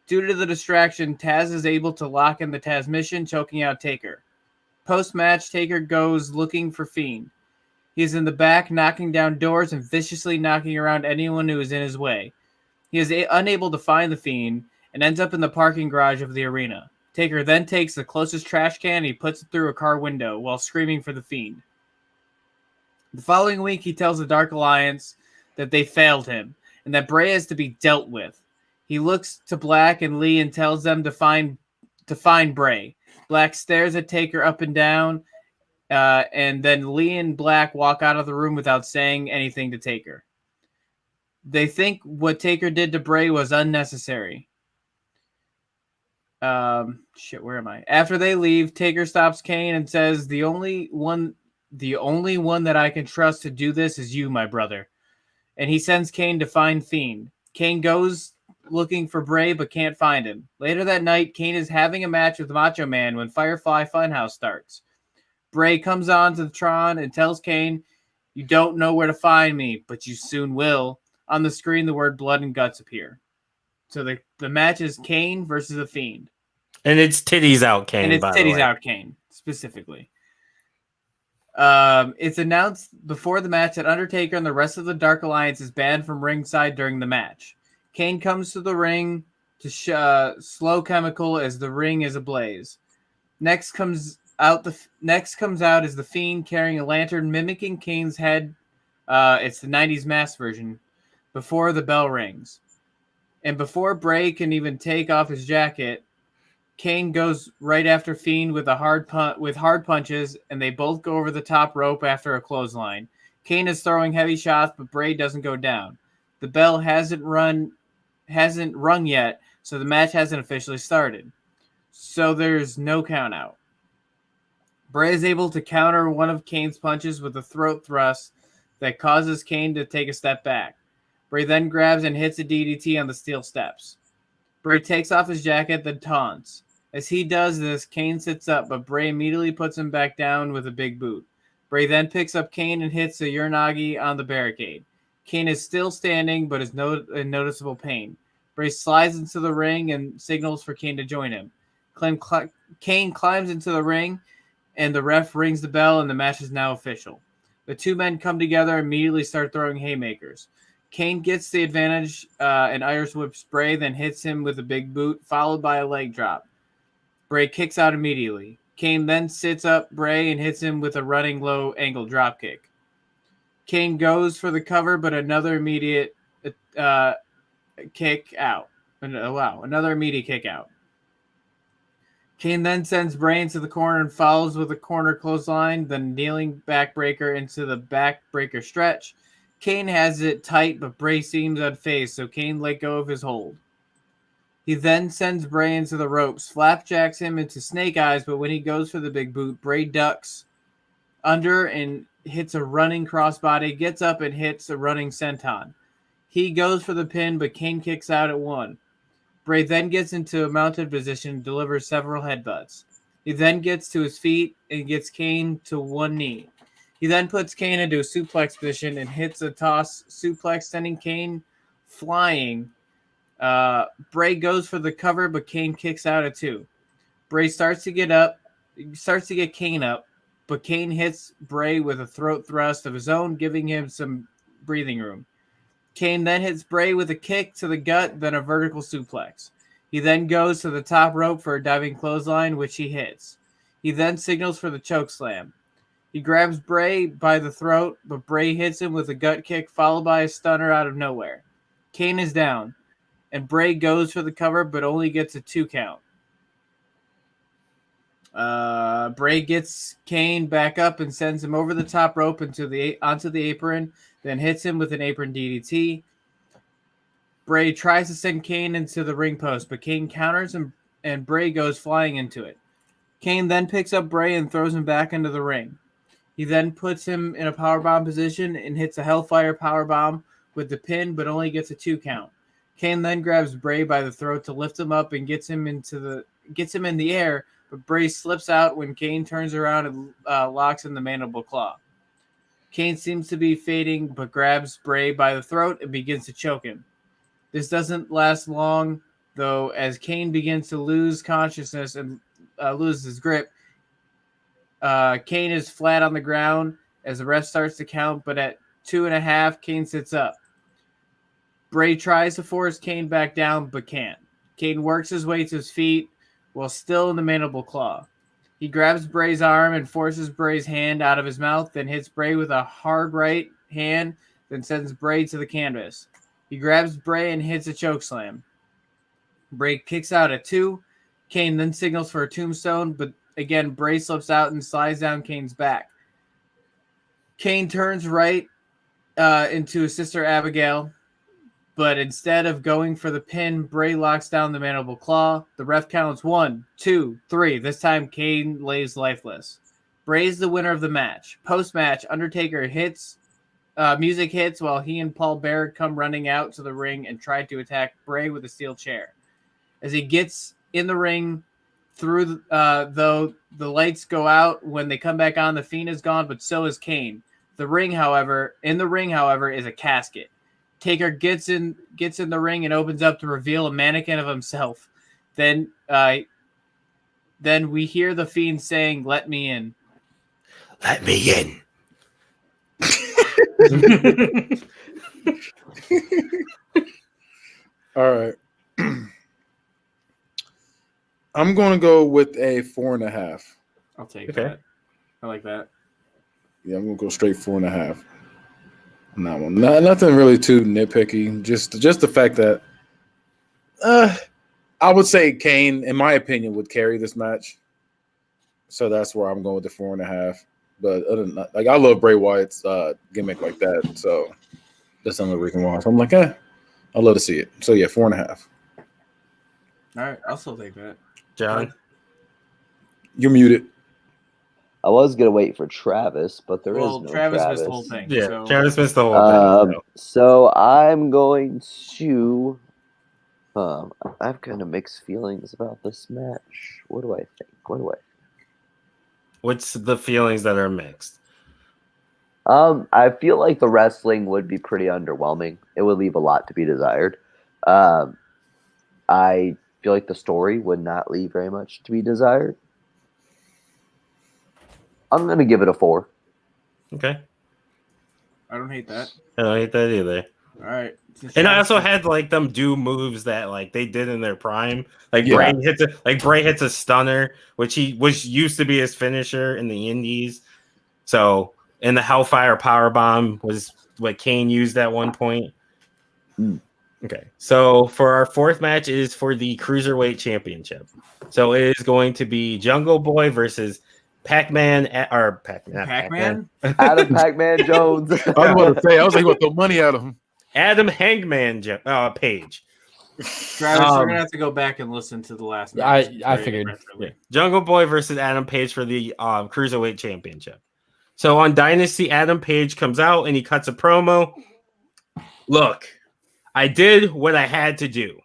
Due to the distraction, Taz is able to lock in the Taz mission, choking out Taker. Post-match, Taker goes looking for Fiend. He's in the back, knocking down doors and viciously knocking around anyone who is in his way. He is unable to find the Fiend and ends up in the parking garage of the arena. Taker then takes the closest trash can and he puts it through a car window while screaming for the Fiend. The following week, he tells the Dark Alliance that they failed him and that Bray is to be dealt with. He looks to Black and Lee and tells them to find Bray. Black stares at Taker up and down, and then Lee and Black walk out of the room without saying anything to Taker. They think what Taker did to Bray was unnecessary. Where am I? After they leave, Taker stops Kane and says, the only one that I can trust to do this is you, my brother. and he sends Kane to find Fiend. Kane goes looking for Bray but can't find him. Later that night, Kane is having a match with Macho Man when Firefly Funhouse starts. Bray comes on to the Tron and tells Kane, "You don't know where to find me, but you soon will." On the screen, the word blood and guts appear. So the match is Kane versus The Fiend. And it's titties out, Kane. And it's by the titties way. out Kane, specifically. It's announced before the match that Undertaker and the rest of the Dark Alliance is banned from ringside during the match. Kane comes to the ring to slow Chemical as the ring is ablaze. Next comes out is the Fiend carrying a lantern mimicking Kane's head. It's the 90s mask version. Before the bell rings. And before Bray can even take off his jacket, Kane goes right after Fiend with hard punches, and they both go over the top rope after a clothesline. Kane is throwing heavy shots, but Bray doesn't go down. The bell hasn't rung yet, so the match hasn't officially started. So there's no count out. Bray is able to counter one of Kane's punches with a throat thrust that causes Kane to take a step back. Bray then grabs and hits a DDT on the steel steps. Bray takes off his jacket, then taunts. As he does this, Kane sits up, but Bray immediately puts him back down with a big boot. Bray then picks up Kane and hits a Uranagi on the barricade. Kane is still standing, but is in noticeable pain. Bray slides into the ring and signals for Kane to join him. Kane climbs into the ring, and the ref rings the bell, and the match is now official. The two men come together and immediately start throwing haymakers. Kane gets the advantage and Irish whips Bray, then hits him with a big boot, followed by a leg drop. Bray kicks out immediately. Kane then sits up Bray and hits him with a running low angle dropkick. Kane goes for the cover, but another immediate kick out. Another immediate kick out. Kane then sends Bray into the corner and follows with a corner clothesline, then kneeling backbreaker into the backbreaker stretch. Kane has it tight, but Bray seems unfazed, so Kane let go of his hold. He then sends Bray into the ropes, flapjacks him into Snake Eyes, but when he goes for the big boot, Bray ducks under and hits a running crossbody, gets up and hits a running senton. He goes for the pin, but Kane kicks out at one. Bray then gets into a mounted position and delivers several headbutts. He then gets to his feet and gets Kane to one knee. He then puts Kane into a suplex position and hits a toss suplex, sending Kane flying. Bray goes for the cover, but Kane kicks out at two. Bray starts to get Kane up, but Kane hits Bray with a throat thrust of his own, giving him some breathing room. Kane then hits Bray with a kick to the gut, then a vertical suplex. He then goes to the top rope for a diving clothesline, which he hits. He then signals for the choke slam. He grabs Bray by the throat, but Bray hits him with a gut kick, followed by a stunner out of nowhere. Kane is down, and Bray goes for the cover, but only gets a 2 count. Bray gets Kane back up and sends him over the top rope onto the apron, then hits him with an apron DDT. Bray tries to send Kane into the ring post, but Kane counters him, and Bray goes flying into it. Kane then picks up Bray and throws him back into the ring. He then puts him in a powerbomb position and hits a Hellfire powerbomb with the pin, but only gets a 2 count. Kane then grabs Bray by the throat to lift him up and gets him in the air, but Bray slips out when Kane turns around and locks in the mandible claw. Kane seems to be fading, but grabs Bray by the throat and begins to choke him. This doesn't last long, though, as Kane begins to lose consciousness and loses his grip. Kane is flat on the ground as the ref starts to count, but at 2.5, Kane sits up. Bray tries to force Kane back down, but can't. Kane works his way to his feet while still in the mandible claw. He grabs Bray's arm and forces Bray's hand out of his mouth, then hits Bray with a hard right hand, then sends Bray to the canvas. He grabs Bray and hits a chokeslam. Bray kicks out at 2. Kane then signals for a tombstone, but again, Bray slips out and slides down Kane's back. Kane turns right into his sister Abigail, but instead of going for the pin, Bray locks down the mandible claw. The ref counts 1, 2, 3. This time, Kane lays lifeless. Bray is the winner of the match. Post-match, Undertaker hits music hits while he and Paul Bearer come running out to the ring and try to attack Bray with a steel chair. As he gets in the ring, though the lights go out when they come back on, the Fiend is gone, but so is Kane. In the ring, however, is a casket. Taker gets in the ring and opens up to reveal a mannequin of himself. Then we hear the Fiend saying, "Let me in." Let me in. All right. I'm going to go with a 4.5. I'll take that. I like that. Yeah, I'm going to go straight 4.5. On that one. Nothing really too nitpicky. Just the fact that I would say Kane, in my opinion, would carry this match. So that's where I'm going with the 4.5. But other than that, like, I love Bray Wyatt's gimmick like that. So that's another reason why. So I'm like, I'd love to see it. So yeah, 4.5. All right, I'll still take that. John? You're muted. I was gonna wait for Travis, but there is no Travis missed the whole thing. Yeah, so. Travis missed the whole thing. So I'm going to. I've kind of mixed feelings about this match. What do I think? What's the feelings that are mixed? I feel like the wrestling would be pretty underwhelming. It would leave a lot to be desired. I feel like the story would not leave very much to be desired. I'm going to give it a 4. Okay. I don't hate that. I don't hate that either. All right. And I also had like them do moves that like they did in their prime. Like Yeah. Bray hits a stunner, which used to be his finisher in the Indies. So and the Hellfire Powerbomb was what Kane used at one point. Okay. So for our fourth match is for the Cruiserweight Championship. So it is going to be Jungle Boy versus Pac-Man. Pac-Man? Adam Pac-Man Jones. I was about to say, I was like, what, throw money at him. Adam Hangman Page. Travis, we're gonna have to go back and listen to the last match. I figured. Jungle Boy versus Adam Page for the Cruiserweight Championship. So on Dynasty, Adam Page comes out and he cuts a promo. Look, I did what I had to do.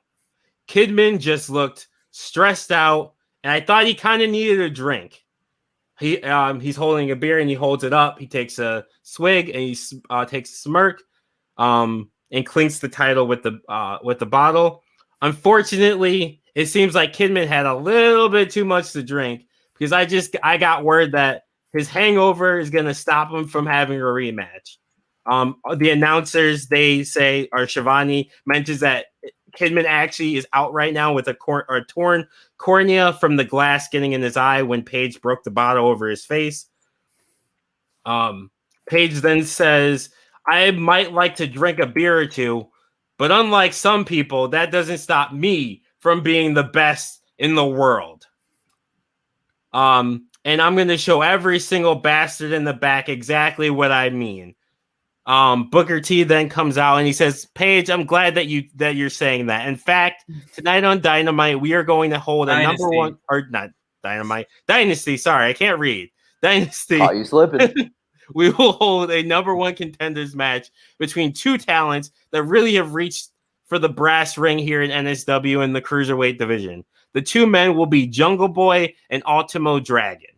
Kidman just looked stressed out, and I thought he kind of needed a drink. He's holding a beer and he holds it up. He takes a swig and he takes a smirk, and clinks the title with the bottle. Unfortunately, it seems like Kidman had a little bit too much to drink because I got word that his hangover is going to stop him from having a rematch. The announcers, they say, or Shivani mentions that Kidman actually is out right now with a torn cornea from the glass getting in his eye when Page broke the bottle over his face. Page then says, I might like to drink a beer or two, but unlike some people, that doesn't stop me from being the best in the world. And I'm going to show every single bastard in the back exactly what I mean. Booker T then comes out and he says, Paige, I'm glad that you're saying that. In fact, tonight on Dynamite, we are going to hold a number one, or not Dynamite, Dynasty. Sorry, I can't read. Dynasty. Oh, you slipping. We will hold a number one contenders match between two talents that really have reached for the brass ring here in NSW in the Cruiserweight division. The two men will be Jungle Boy and Ultimo Dragon.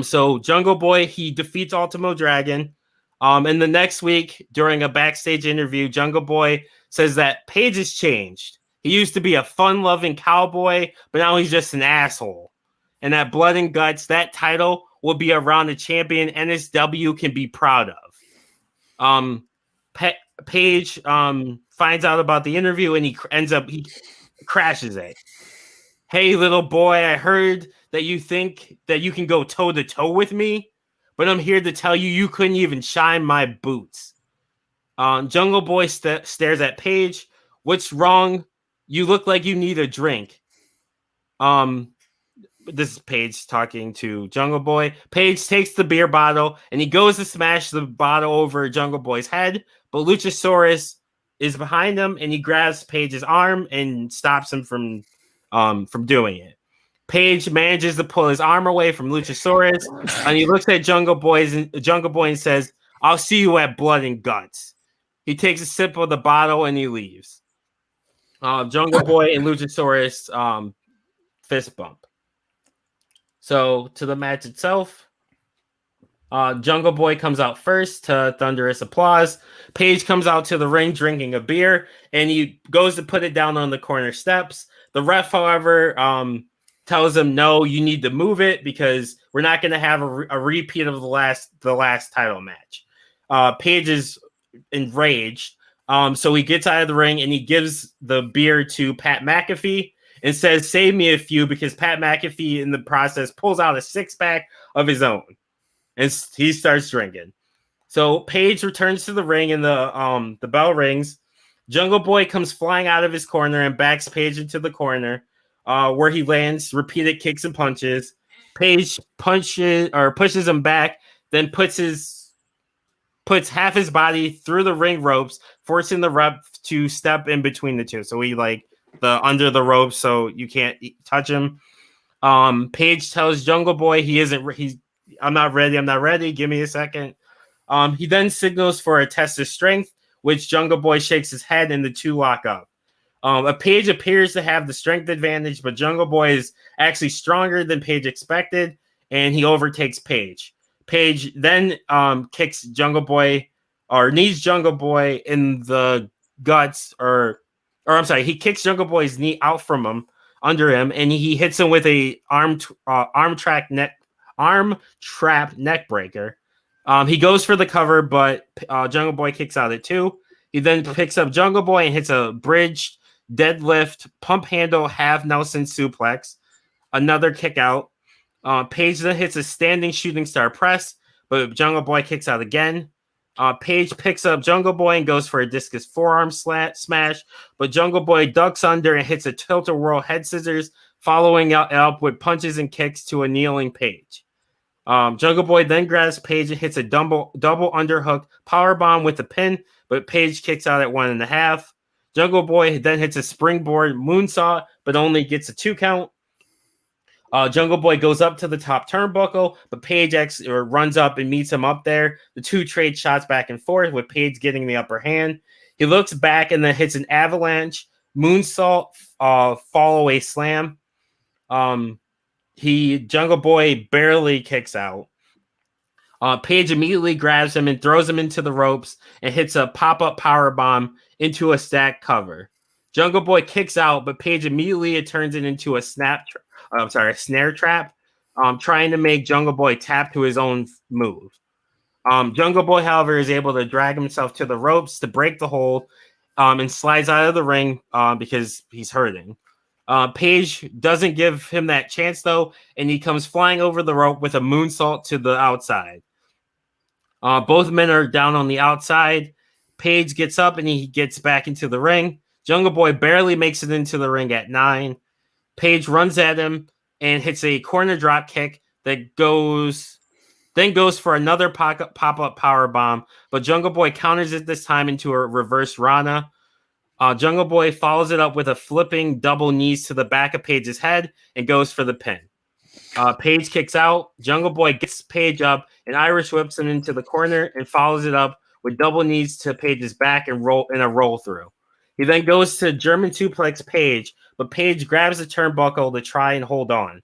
So Jungle Boy, he defeats Ultimo Dragon. And the next week, during a backstage interview, Jungle Boy says that Page has changed. He used to be a fun-loving cowboy, but now he's just an asshole. And that Blood and Guts, that title will be around the champion NSW can be proud of. Page finds out about the interview and he crashes it. Hey, little boy, I heard that you think that you can go toe-to-toe with me, but I'm here to tell you you couldn't even shine my boots. Jungle Boy stares at Page. What's wrong? You look like you need a drink. This is Paige talking to Jungle Boy. Paige takes the beer bottle and he goes to smash the bottle over Jungle Boy's head, but Luchasaurus is behind him and he grabs Paige's arm and stops him from doing it. Paige manages to pull his arm away from Luchasaurus and he looks at Jungle Boy and says, I'll see you at Blood and Guts. He takes a sip of the bottle and he leaves. Jungle Boy and Luchasaurus fist bump. So to the match itself, Jungle Boy comes out first to thunderous applause. Paige comes out to the ring drinking a beer, and he goes to put it down on the corner steps. The ref, however, tells him, no, you need to move it because we're not going to have a repeat of the last title match. Paige is enraged. So he gets out of the ring and he gives the beer to Pat McAfee and says, save me a few, because Pat McAfee in the process pulls out a 6-pack of his own and he starts drinking. So Paige returns to the ring and the bell rings. Jungle Boy comes flying out of his corner and backs Paige into the corner, where he lands repeated kicks and punches. Paige pushes him back, then puts half his body through the ring ropes, forcing the ref to step in between the two. So he under the ropes, so you can't touch him. Paige tells Jungle Boy I'm not ready. Give me a second. He then signals for a test of strength, which Jungle Boy shakes his head and the two lock up. Paige appears to have the strength advantage, but Jungle Boy is actually stronger than Paige expected, and he overtakes Paige. Paige then kicks Jungle Boy, or knees Jungle Boy in the guts, he kicks Jungle Boy's knee out from him, under him, and he hits him with a arm trap neck breaker. He goes for the cover, but Jungle Boy kicks out at 2. He then picks up Jungle Boy and hits a bridge deadlift pump handle half Nelson suplex. Another kick out. Paige then hits a standing shooting star press, but Jungle Boy kicks out again. Paige picks up Jungle Boy and goes for a discus forearm smash, but Jungle Boy ducks under and hits a tilt-a-whirl head scissors, following up with punches and kicks to a kneeling Paige. Jungle Boy then grabs Paige and hits a double underhook powerbomb with a pin, but Paige kicks out at 1.5. Jungle Boy then hits a springboard moonsault, but only gets a 2 count. Jungle Boy goes up to the top turnbuckle, but Paige runs up and meets him up there. The two trade shots back and forth, with Paige getting the upper hand. He looks back and then hits an avalanche moonsault, fall away slam. Jungle Boy barely kicks out. Paige immediately grabs him and throws him into the ropes and hits a pop-up powerbomb into a stack cover. Jungle Boy kicks out, but Paige immediately turns it into a snare trap, trying to make Jungle Boy tap to his own move. Jungle Boy, however, is able to drag himself to the ropes to break the hold, and slides out of the ring because he's hurting. Paige doesn't give him that chance, though, and he comes flying over the rope with a moonsault to the outside. Both men are down on the outside. Paige gets up and he gets back into the ring. Jungle Boy barely makes it into the ring at 9. Paige runs at him and hits a corner drop kick that goes for another pop-up power bomb, but Jungle Boy counters it this time into a reverse Rana. Jungle Boy follows it up with a flipping double knees to the back of Paige's head and goes for the pin. Paige kicks out. Jungle Boy gets Paige up and Irish whips him into the corner and follows it up with double knees to Paige's back and roll through. He then goes to German suplex Paige, but Paige grabs the turnbuckle to try and hold on.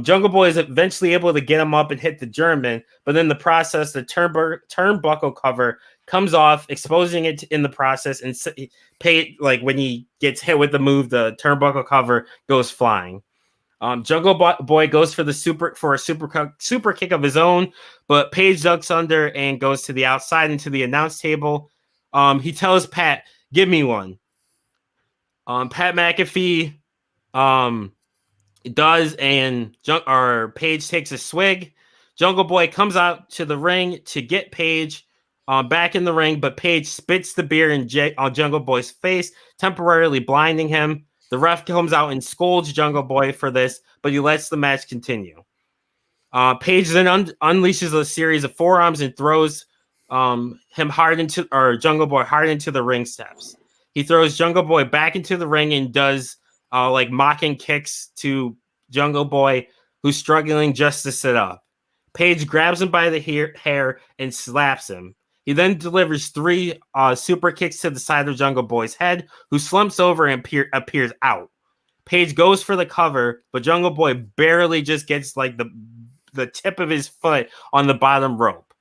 Jungle Boy is eventually able to get him up and hit the German, but in the process, the turnbuckle cover comes off, exposing it in the process, and when he gets hit with the move, the turnbuckle cover goes flying. Jungle Boy goes for a super kick of his own, but Paige ducks under and goes to the outside into the announce table. He tells Pat, "Give me one." Pat McAfee does, and Paige takes a swig. Jungle Boy comes out to the ring to get Paige back in the ring, but Paige spits the beer on Jungle Boy's face, temporarily blinding him. The ref comes out and scolds Jungle Boy for this, but he lets the match continue. Paige then unleashes a series of forearms and throws Jungle Boy hard into the ring steps. He throws Jungle Boy back into the ring and does mocking kicks to Jungle Boy, who's struggling just to sit up. Paige grabs him by the hair and slaps him. He then delivers 3 super kicks to the side of Jungle Boy's head, who slumps over and appears out. Paige goes for the cover, but Jungle Boy barely just gets like the tip of his foot on the bottom rope.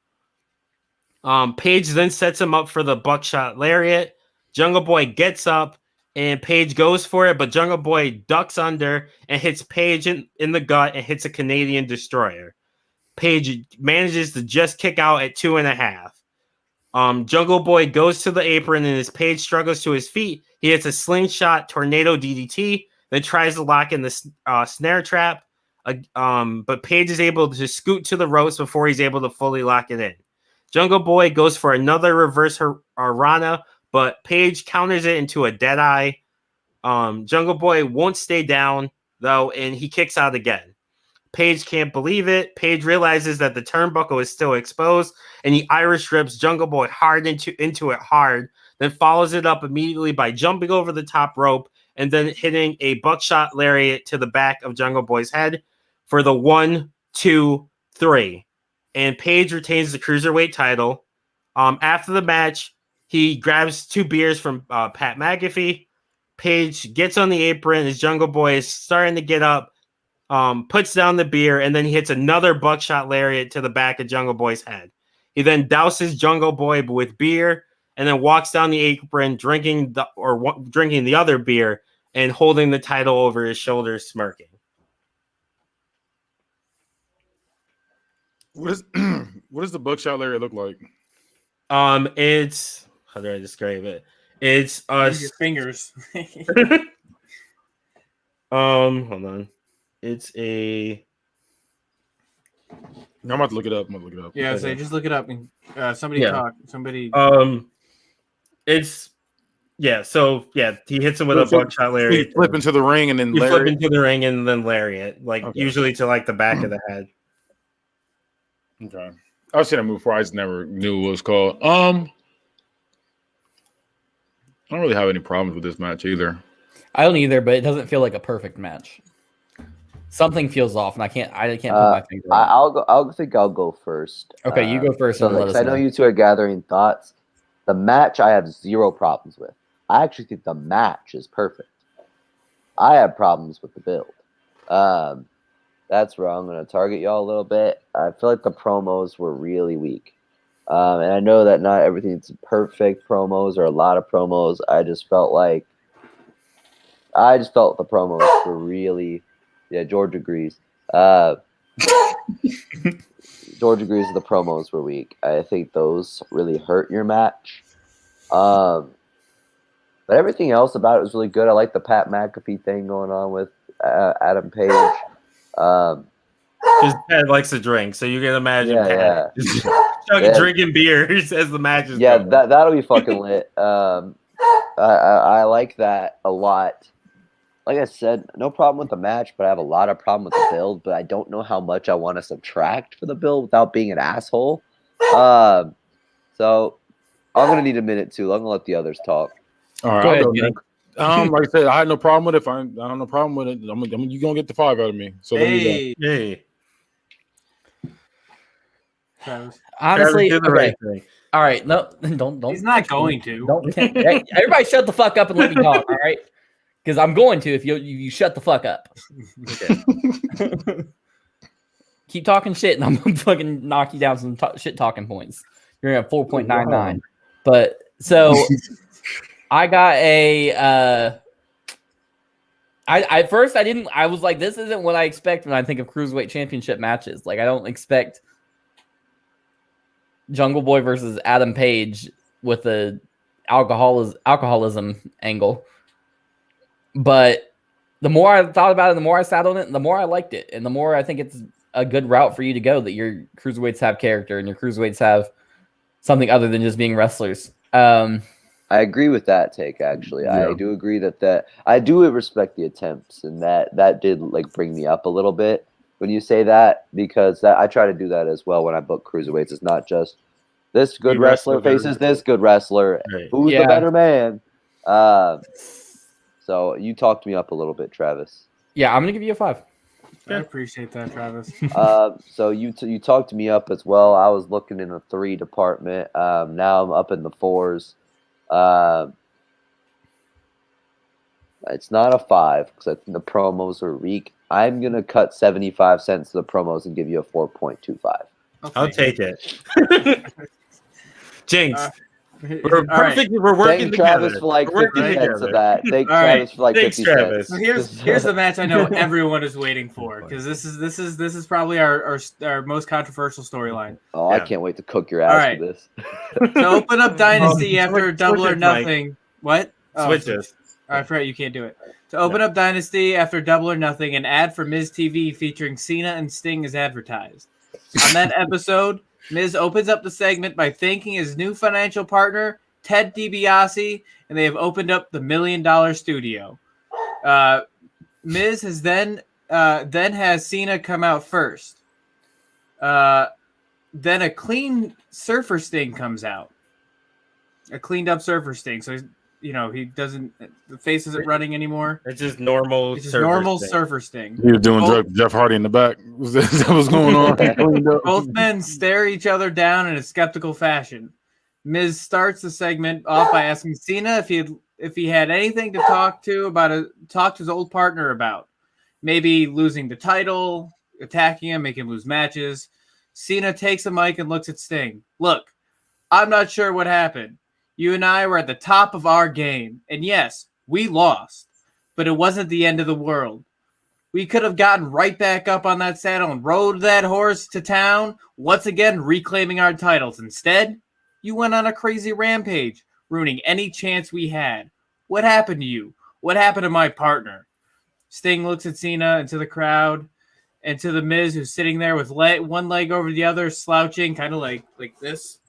Paige then sets him up for the buckshot lariat. Jungle Boy gets up and Paige goes for it, but Jungle Boy ducks under and hits Paige in the gut and hits a Canadian destroyer. Paige manages to just kick out at 2.5. Jungle Boy goes to the apron, and as Paige struggles to his feet, he hits a slingshot tornado DDT, then tries to lock in the snare trap. But Paige is able to scoot to the ropes before he's able to fully lock it in. Jungle Boy goes for another reverse Rana, but Paige counters it into a Deadeye. Jungle Boy won't stay down, though, and he kicks out again. Paige can't believe it. Paige realizes that the turnbuckle is still exposed, and he Irish rips Jungle Boy hard into it hard, then follows it up immediately by jumping over the top rope and then hitting a buckshot lariat to the back of Jungle Boy's head for the 1, 2, 3. And Paige retains the Cruiserweight title. After the match, he grabs 2 beers from Pat McAfee. Paige gets on the apron as Jungle Boy is starting to get up, puts down the beer, and then he hits another buckshot lariat to the back of Jungle Boy's head. He then douses Jungle Boy with beer and then walks down the apron drinking the other beer and holding the title over his shoulders, smirking. What does the buckshot lariat look like? It's, how do I describe it? It's Your fingers. hold on. It's a. I'm about to look it up. Yeah, so just look it up and somebody Yeah. talk. Somebody. It's So he hits him with a buckshot lariat. You flip into the ring and then You flip lariat. into the ring and then lariat, usually to like the back of the head. Okay, I've seen that move before. I just never knew what it was called. I don't really have any problems with this match either. I don't either, but it doesn't feel like a perfect match. Something feels off, and I can't put my finger on it. I'll go first. Okay, you go first. So And let us I know you two are gathering thoughts. The match I have 0 problems with. I actually think the match is perfect. I have problems with the build. That's where I'm going to target y'all a little bit. I feel like the promos were really weak. And I know that not everything's perfect promos or a lot of promos. I just felt the promos were really, George agrees. George agrees the promos were weak. I think those really hurt your match. But everything else about it was really good. I like the Pat McAfee thing going on with Adam Page. His dad likes to drink, so you can imagine Pat drinking beers as the match is going. That'll be fucking lit. I like that a lot. Like I said, no problem with the match, but I have a lot of problem with the build. But I don't know how much I want to subtract for the build without being an asshole. So I'm gonna need a minute too. I'm gonna let the others talk. All right, Go ahead, I'll go Kenny. next. Like I said, I had no problem with it. I have no problem with it. You're gonna get the 5 out of me. So let me go. Hey, Hey, Travis. Honestly, do the okay. right thing. All right, no, don't. He's not going to. Don't. Hey, everybody, shut the fuck up and let me talk. All right, because I'm going to if you shut the fuck up. Keep talking shit, and I'm gonna fucking knock you down some shit talking points. You're at 4.99. But so I got a. I first I didn't. I was like, this isn't what I expect when I think of cruiserweight championship matches. Like, I don't expect Jungle Boy versus Adam Page with the alcoholism angle. But the more I thought about it, the more I sat on it, the more I liked it, and the more I think it's a good route for you to go. That your cruiserweights have character and your cruiserweights have something other than just being wrestlers. I agree with that take. Actually, Yeah. I do agree that I do respect the attempts, and that did like bring me up a little bit when you say that, because I try to do that as well when I book cruiserweights. It's not just this good wrestler faces this good wrestler. Right. Who's the better man? So you talked me up a little bit, Travis. Yeah, I'm gonna give you a 5. I appreciate that, Travis. So you talked me up as well. I was looking in the 3 department. Now I'm up in the 4s. It's not a 5 because I think the promos are weak. I'm gonna cut 75 cents to the promos and give you a 4.25. I'll take it. Jinx. We're All right. perfect. We're working Thank Travis together. for like We're 50 working cents of together. that. Thank All right. Travis for like Thanks, 50 Travis. cents. So here's the match I know everyone is waiting for because this is probably our most controversial storyline. Oh, Yeah. I can't wait to cook your ass right. for this. To open up Dynasty after switch Double or it, Mike. Nothing. What? Switches. I forgot you can't do it. To open up Dynasty after Double or Nothing, an ad for Miz TV featuring Cena and Sting is advertised. On that episode, Miz opens up the segment by thanking his new financial partner, Ted DiBiase, and they have opened up the $1 Million studio. Miz has then has Cena come out first. Then a clean Surfer Sting comes out. A cleaned up Surfer Sting. So, he doesn't, the face isn't running anymore. It's just normal. It's just normal Surfer Sting. He was doing Jeff Hardy in the back. That was going on. Both men stare each other down in a skeptical fashion. Miz starts the segment off by asking Cena if he had anything to talk to his old partner about. Maybe losing the title, attacking him, making him lose matches. Cena takes the mic and looks at Sting. Look, I'm not sure what happened. You and I were at the top of our game. And yes, we lost. But it wasn't the end of the world. We could have gotten right back up on that saddle and rode that horse to town, once again reclaiming our titles. Instead, you went on a crazy rampage, ruining any chance we had. What happened to you? What happened to my partner? Sting looks at Cena and to the crowd and to the Miz, who's sitting there with one leg over the other, slouching, kind of like this.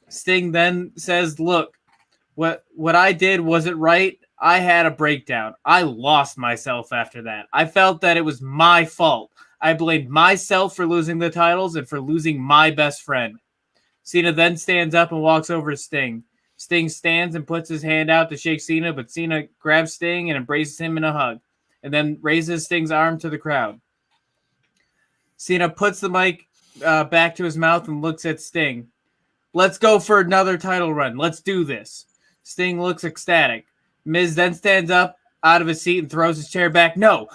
Sting then says, look, what I did wasn't right. I had a breakdown. I lost myself after that. I felt that it was my fault. I blamed myself for losing the titles and for losing my best friend. Cena then stands up and walks over to Sting. Sting stands and puts his hand out to shake Cena, but Cena grabs Sting and embraces him in a hug, and then raises Sting's arm to the crowd. Cena puts the mic back to his mouth and looks at Sting. Let's go for another title run. Let's do this. Sting looks ecstatic. Miz then stands up out of his seat and throws his chair back. No.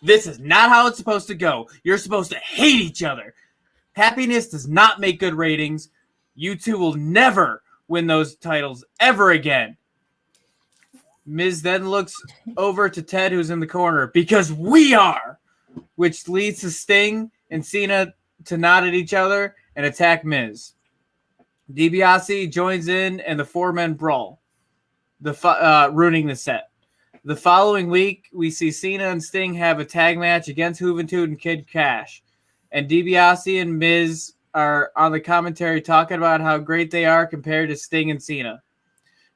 This is not how it's supposed to go. You're supposed to hate each other. Happiness does not make good ratings. You two will never win those titles ever again. Miz then looks over to Ted, who's in the corner, because we are, which leads to Sting and Cena to nod at each other and attack Miz. DiBiase joins in, and the 4-men brawl, ruining the set. The following week, we see Cena and Sting have a tag match against Juventud and Kid Cash. And DiBiase and Miz are on the commentary talking about how great they are compared to Sting and Cena.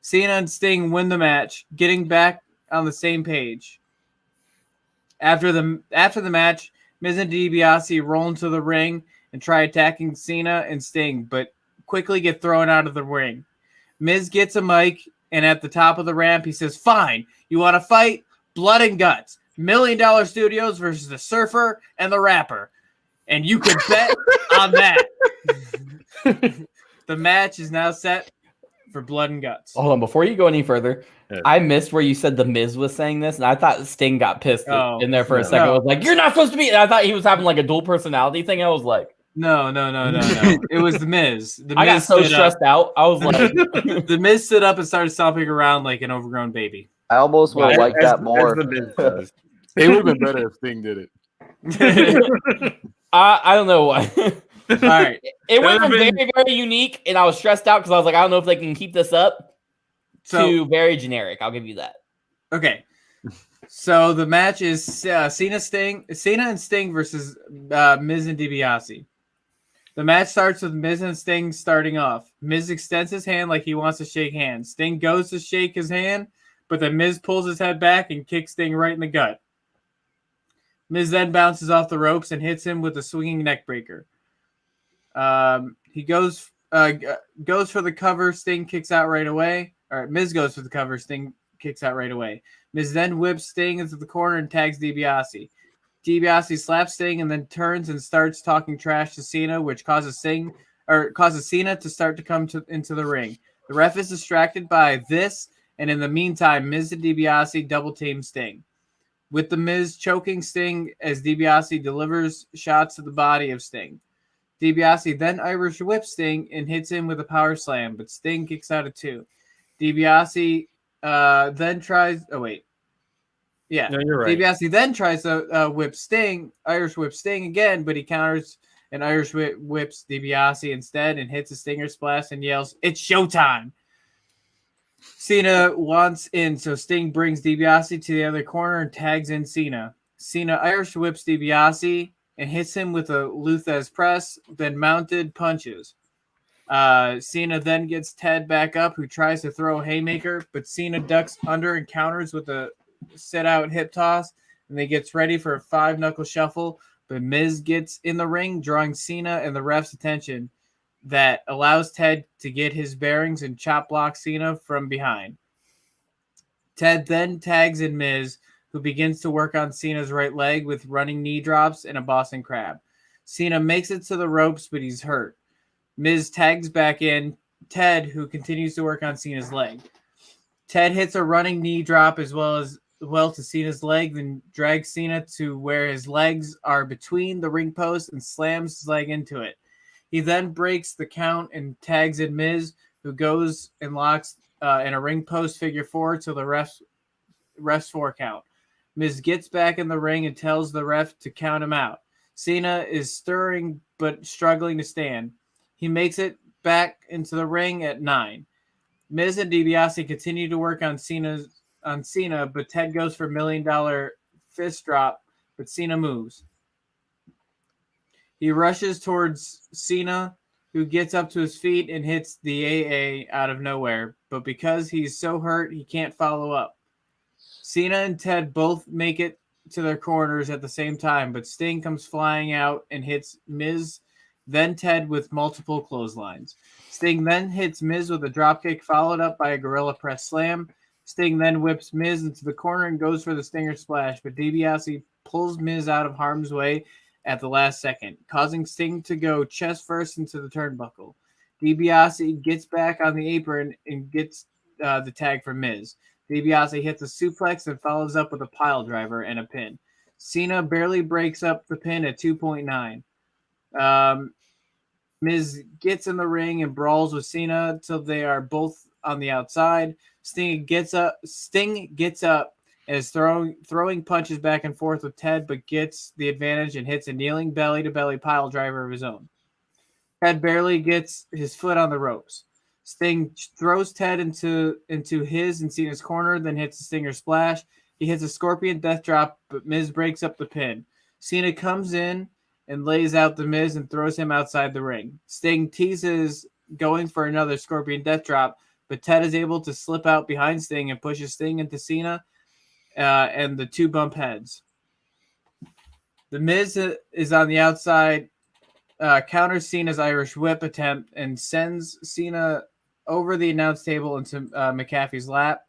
Cena and Sting win the match, getting back on the same page. After the match, Miz and DiBiase roll into the ring and try attacking Cena and Sting, but quickly get thrown out of the ring. Miz gets a mic, and at the top of the ramp, he says, fine, you want to fight? Blood and Guts. $1 Million Studios versus the Surfer and the Rapper. And you can bet on that. The match is now set for Blood and Guts. Hold on, before you go any further, I missed where you said the Miz was saying this, and I thought Sting got pissed in there for a second. I was like, you're not supposed to be. And I thought he was having like a dual personality thing. I was like, No. It was the Miz. I got so stressed out. I was like, the Miz stood up and started stomping around like an overgrown baby. I almost would have liked that more. It would have been better if Sting did it. I don't know why. All right. It went from very, very unique, and I was stressed out because I was like, I don't know if they can keep this up, to very generic. I'll give you that. Okay. So the match is Cena and Sting versus Miz and DiBiase. The match starts with Miz and Sting starting off. Miz extends his hand like he wants to shake hands. Sting goes to shake his hand, but then Miz pulls his head back and kicks Sting right in the gut. Miz then bounces off the ropes and hits him with a swinging neck breaker. He goes for the cover. Sting kicks out right away. All right, Miz goes for the cover. Sting kicks out right away. Miz then whips Sting into the corner and tags DiBiase. DiBiase slaps Sting and then turns and starts talking trash to Cena, which causes Cena to start to come into the ring. The ref is distracted by this, and in the meantime, Miz and DiBiase double team Sting, with the Miz choking Sting as DiBiase delivers shots to the body of Sting. DiBiase then Irish whips Sting and hits him with a power slam, but Sting kicks out at 2. DiBiase then tries. Oh wait, yeah, No, you're right. DiBiase then tries to Irish whip Sting again, but he counters and Irish whips DiBiase instead and hits a Stinger splash and yells, "It's showtime!" Cena wants in, so Sting brings DiBiase to the other corner and tags in Cena. Cena Irish whips DiBiase and hits him with a Luthez press, then mounted punches. Cena then gets Ted back up, who tries to throw a haymaker, but Cena ducks under and counters with a sit-out hip toss, and they gets ready for a 5-knuckle shuffle, but Miz gets in the ring, drawing Cena and the ref's attention. That allows Ted to get his bearings and chop block Cena from behind. Ted then tags in Miz, who begins to work on Cena's right leg with running knee drops and a Boston Crab. Cena makes it to the ropes, but he's hurt. Miz tags back in Ted, who continues to work on Cena's leg. Ted hits a running knee drop as well to Cena's leg, then drags Cena to where his legs are between the ring post and slams his leg into it. He then breaks the count and tags in Miz, who goes and locks in a ring post figure 4 till the ref's 4 count. Miz gets back in the ring and tells the ref to count him out. Cena is stirring but struggling to stand. He makes it back into the ring at 9. Miz and DiBiase continue to work on Cena, but Ted goes for $1 million fist drop, but Cena moves. He rushes towards Cena, who gets up to his feet and hits the AA out of nowhere, but because he's so hurt, he can't follow up. Cena and Ted both make it to their corners at the same time, but Sting comes flying out and hits Miz, then Ted with multiple clotheslines. Sting then hits Miz with a dropkick, followed up by a gorilla press slam. Sting then whips Miz into the corner and goes for the Stinger splash, but DiBiase pulls Miz out of harm's way at the last second, causing Sting to go chest first into the turnbuckle. DiBiase gets back on the apron and gets the tag for Miz. DiBiase hits a suplex and follows up with a pile driver and a pin. Cena barely breaks up the pin at 2.9. Miz gets in the ring and brawls with Cena till they are both on the outside. Sting gets up and is throwing punches back and forth with Ted, but gets the advantage and hits a kneeling belly-to-belly pile driver of his own. Ted barely gets his foot on the ropes. Sting throws Ted into his and Cena's corner, then hits a Stinger splash. He hits a Scorpion Death Drop, but Miz breaks up the pin. Cena comes in and lays out the Miz and throws him outside the ring. Sting teases going for another Scorpion Death Drop, but Ted is able to slip out behind Sting and pushes Sting into Cena, and the two bump heads. The Miz is on the outside, counters Cena's Irish whip attempt, and sends Cena over the announce table into McAfee's lap.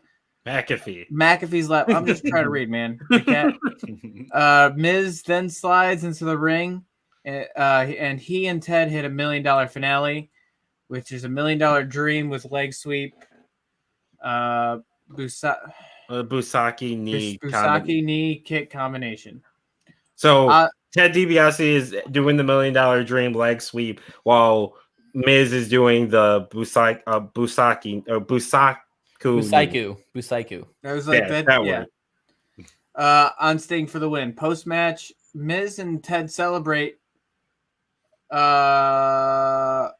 McAfee's lap. I'm just trying to read, man. Miz then slides into the ring, and he and Ted hit $1 million finale, which is $1 million dream with leg sweep. Busaki knee kick combination. So Ted DiBiase is doing the $1 million dream leg sweep while Miz is doing the Busaiku. That was like that word. On Sting for the win. Post match, Miz and Ted celebrate. On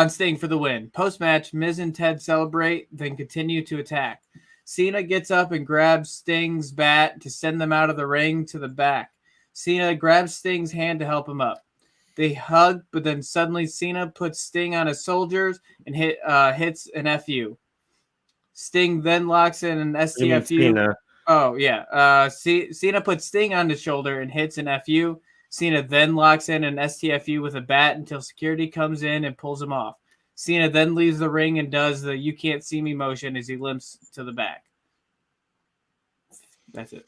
Sting for the win. Post match, Miz and Ted celebrate, then continue to attack. Cena gets up and grabs Sting's bat to send them out of the ring to the back. Cena grabs Sting's hand to help him up. They hug, but then suddenly Cena puts Sting on his shoulders and hits an FU. Sting then locks in an STFU. Oh, yeah. Cena puts Sting on his shoulder and hits an FU. Cena then locks in an STFU with a bat until security comes in and pulls him off. Cena then leaves the ring and does the "you can't see me" motion as he limps to the back. That's it.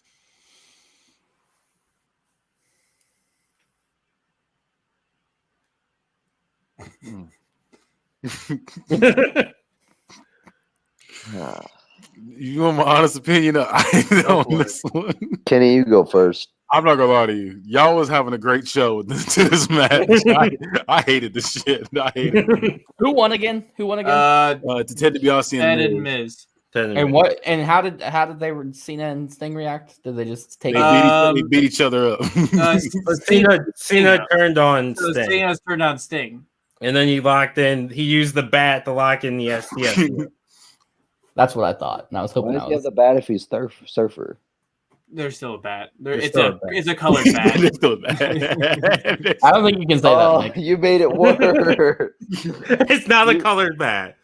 You want my honest opinion on this one? Kenny, you go first. I'm not gonna lie to you. Y'all was having a great show to this match. I hated this shit. I hated it. Who won again? To Ted DiBiase Ted and and Miz. Miz. And what? And how did they Cena and Sting react? Did they just take? They beat each other up. Cena turned on So Sting, Cena's turned on Sting. and then he locked in. He used the bat to lock in the SDS. That's what I thought, and I was hoping Why that does he have was. the bat if he's surfer? There's still a bat. There's It's still a a bat. it's a colored bat. They're still bad. I don't think you can say Oh, that, Mike. you made it worse. It's not a colored bat.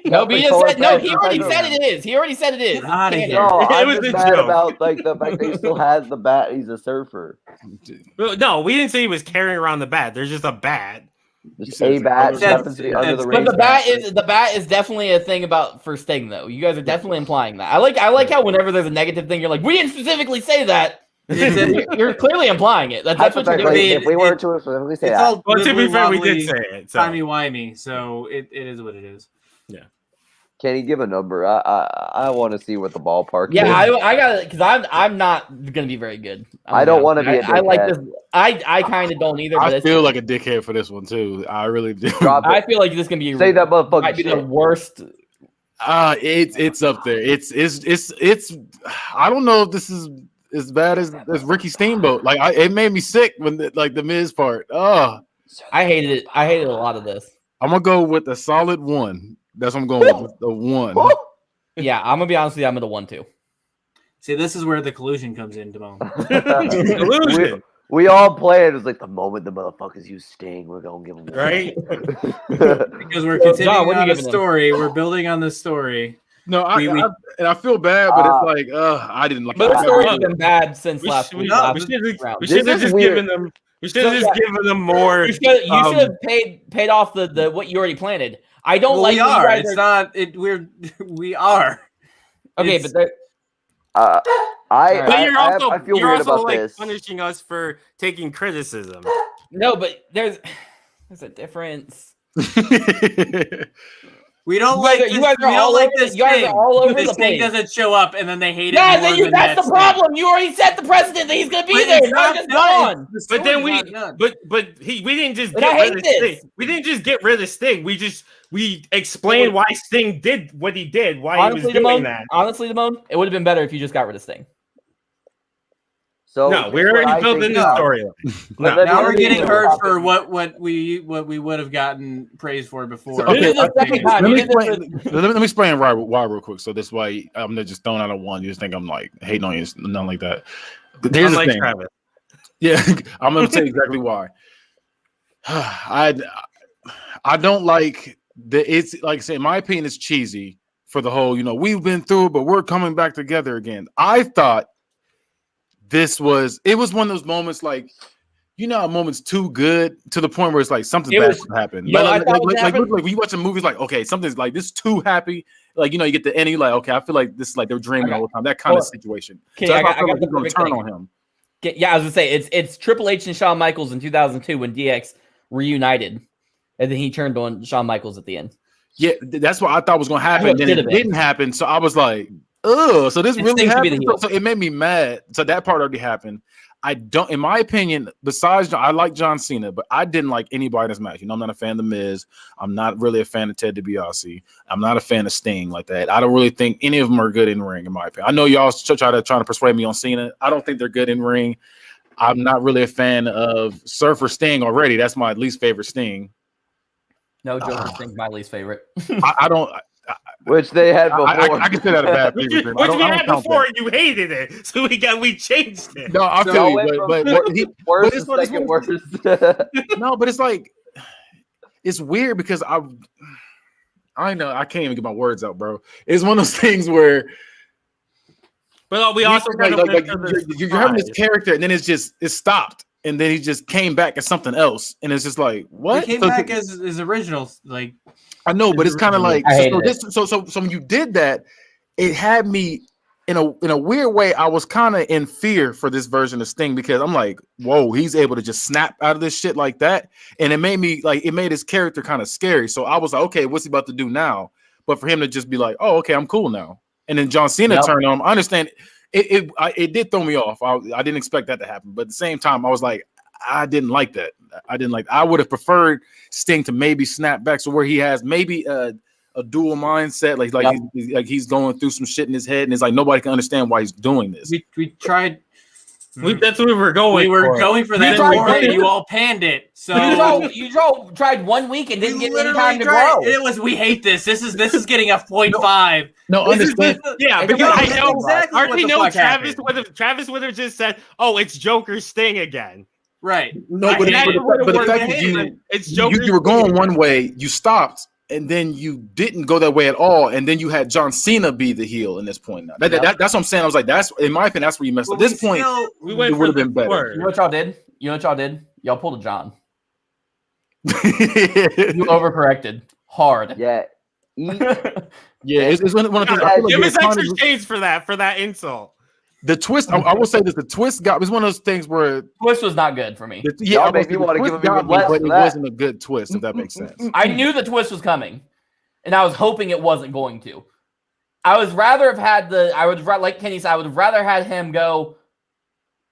No, but he Color just said no. bat, He already no. said it is. He already said it is. Get outta It's here. canon. No, It I'm was just a mad joke. about like the fact that he still has the bat. He's a surfer. No, we didn't say he was carrying around the bat. There's just a bat. Just said a it's bat colored. happens to be under the But ring. But the bat is definitely a thing for Sting though. You guys are definitely implying that. I like how whenever there's a negative thing, you're like, we didn't specifically say that. You're clearly implying it. That's what you're Hypothetically, doing. if we were to specifically say It's that, all Well, to be fair, we did wibbly-wobbly, say it. So. timey-wimey, so it is what it is. can you give a number? I want to see what the ballpark Yeah, is. I got it because I'm not gonna be very good. I don't wanna be a I like dickhead. this. I kind of don't either. But I it's- feel like a dickhead for this one too. I really do. Drop I it. feel like this is gonna be Say that motherfucking might be the shit. worst. It's up there. It's. I don't know if this is as bad as Ricky Steamboat. Like it made me sick when the Miz part. Oh, I hated it. I hated a lot of this. I'm gonna go with a solid 1. That's what I'm going with. The 1. Yeah, I'm gonna be honest with you. I'm at a 1-2. See, this is where the collusion comes in, Damone. Illusion, we all play it. It's like the moment the motherfuckers use Sting, we're gonna give them right? Because we're John, continuing what are on you a giving them? story. We're building on this story. No, We- and I feel bad, but it's like, I didn't like. But the I- story has been bad since We last should week. no, last we round. should have This is just weird. given them. We should have just given them more. You should have paid off the what you already planted. I don't Well, like. we when you are. guys It's not. We are. okay, it's- but But you're also I feel you're weird also about like this. punishing us for taking criticism. no, but there's a difference. We don't You like. guys are- This, you guys are we don't all like over this the- you guys are thing. all over This the thing place. doesn't show up, and then they hate it Yeah, more than that's the thing. problem. You already set the precedent that he's gonna be But there. it's Now not he's just done. gone. The But then story's not done. we didn't just But get I rid hate of this. Sting. We didn't just get rid of Sting. We explained why Sting did what he did, why Honestly, he was doing Damone, that. it would have been better if you just got rid of Sting. So No, we here's what already I built think in the now. storyline. But No. Now we're getting Yeah. hurt for what we would have gotten praise for before. Okay, This is the second time. Let You me did this explain. Let me explain why real quick. So this way, I'm not just throwing out a 1. You just think I'm like hating on you, nothing like that. But here's the Unlike thing. Travis. Yeah, I'm gonna tell you exactly why. I don't like the. It's like I say, in my opinion, it's cheesy for the whole. We've been through, but we're coming back together again. I thought it was one of those moments like. How moments too good to the point where it's like something bad should happen. You know, I Like thought what happened- when you watch a movie, it's like, okay, something's like this too happy. Like, you get the ending, like, okay, I feel like this is like they're dreaming all the time. That kind of situation. Okay, So I that's why got feel the like he's gonna perfect turn thing. on him. Yeah, I was gonna say it's Triple H and Shawn Michaels in 2002 when DX reunited, and then he turned on Shawn Michaels at the end. Yeah, that's what I thought was gonna happen. That's what Then should it have been. didn't happen. So I was like, ugh. So this It really seems to be the happened. heel. So it made me mad. So that part already happened. I don't, in my opinion, besides I like John Cena, but I didn't like anybody in this match. I'm not a fan of The Miz. I'm not really a fan of Ted DiBiase. I'm not a fan of Sting like that. I don't really think any of them are good in ring, in my opinion. I know y'all trying to persuade me on Cena. I don't think they're good in ring. I'm not really a fan of Surfer Sting already. That's my least favorite Sting. No, Joker Sting's my least favorite. I don't. Which they had before. I can say that a bad Which favorite. we I don't had count before, that. and you hated it, so we changed it. No, I So feel went you, from but worst but it's to what- it's second what- worst. no, but it's like it's weird because I know I can't even get my words out, bro. It's one of those things where But we also you're having this character, character, and then it's stopped. and then he just came back as something else, and it's just like what? He came back as his original, like I know, but it's kind of like I hated so when you did that, it had me in a weird way. I was kind of in fear for this version of Sting because I'm like, whoa, he's able to just snap out of this shit like that, and it made his character kind of scary. So I was like, okay, what's he about to do now? But for him to just be like, oh, okay, I'm cool now, and then John Cena turned on him. I understand it did throw me off. I didn't expect that to happen, but at the same time, I was like, I didn't like that. I would have preferred Sting to maybe snap back to where he has maybe a dual mindset, like he's going through some shit in his head, and it's like nobody can understand why he's doing this. we tried. That's what we were going. We were for. going for that tried more, to- and you all panned it. So You all tried 1 week and didn't we get any literally time to tried. grow. It was we hate this. This is getting a 0.5. No, understand. Yeah, It's because about I know exactly what already the know fuck Travis happened. would have just said, "Oh, it's Joker Sting again." Right. No, I but hate it. the fact I that hate you it. It's Joker. you were going one way, you stopped, and then you didn't go that way at all, and then you had John Cena be the heel in this point. Now that's what I'm saying. I was like, that's in my opinion, that's where you messed up. But At this point, we went it would have for been better. word. You know what y'all did? Y'all pulled a John. You yeah, overcorrected hard. Yeah. it's one of the things. I feel like Give the us extra economy- shades for that insult. the twist. I will say this: the twist got. It was one of those things where, Twist was not good for me. Y'all I make me the wanna twist give him got even me, less but for it that. wasn't a good twist. If that makes sense. I knew the twist was coming, and I was hoping it wasn't going to. I would rather have had like Kenny said, I would have rather had him go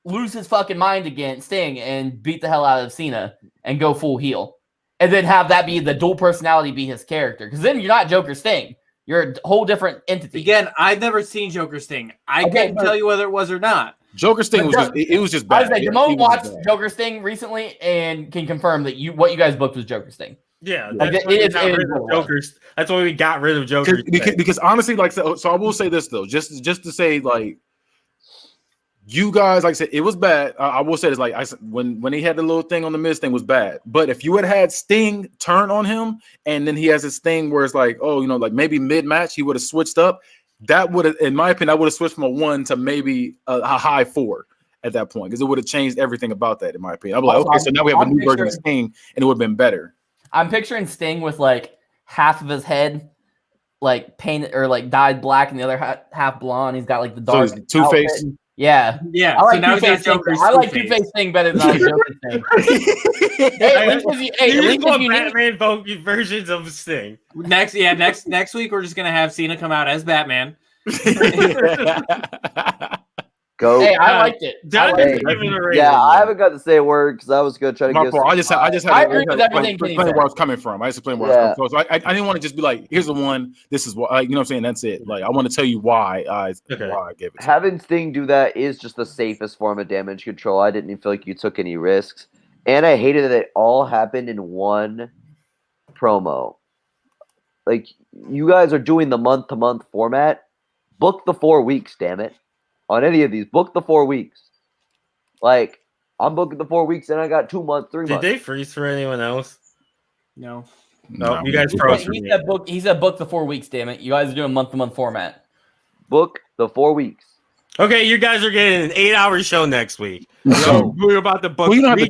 lose his fucking mind against Sting and beat the hell out of Cena and go full heel. And then have that be the dual personality be his character. Because then you're not Joker Sting. You're a whole different entity. Again, I've never seen Joker Sting. I Okay, couldn't but- tell you whether it was or not. Joker Sting was But just. It was just I bad. was like, It Damone was watched bad. Joker Sting recently and can confirm that what you guys booked was Joker Sting. Yeah, Like, that's it why we is- got it is rid of what it was. Joker's. That's why we got rid of Joker. Because honestly, like so I will say this though, just to say like you guys, like I said, it was bad. I will say this, like I said, when he had the little thing on the Miz thing was bad. But if you had Sting turn on him, and then he has this thing where it's like, oh, like maybe mid match he would have switched up. That would have, in my opinion, I would have switched from a 1 to maybe a high 4 at that point because it would have changed everything about that. In my opinion, I'm like, Also, okay, so now we have a I'm new version of picturing- Sting, and it would have been better. I'm picturing Sting with like half of his head like painted or like dyed black and the other half blonde. He's got like the dark he's Two-Face? outfit. Yeah. Yeah. I like so now we got Two-Face Sting. Joker's I like Two-Face. Two-Face Sting better than I like Joker Sting. Hey, at least if you, hey, at You're least just if going you need, Batman versions of Sting. Next week we're just gonna have Cena come out as Batman. Go. hey, I liked it. I John liked Hey, it. gave it a rating. Yeah, I haven't got to say a word because I was going to try to My give. fault. I just had I to agree with everything Kenny explain said. where I was coming from. I just explained where I was coming from. So I didn't want to just be like, here's the one. This is what you know what I'm saying. That's it. Like I want to tell you why I gave it. Having Sting do that is just the safest form of damage control. I didn't even feel like you took any risks, and I hated that it all happened in one promo. Like you guys are doing the month-to-month format. Book the 4 weeks, damn it. On any of these, book the 4 weeks. Like I'm booking the 4 weeks, and I got 2 months, 3 Did months. they freeze for anyone else? No. No, you guys froze for He me. said book the 4 weeks, damn it. You guys are doing month-to-month format. Book the 4 weeks. Okay, you guys are getting an 8-hour show next week. So- We're about to book. Well, you don't have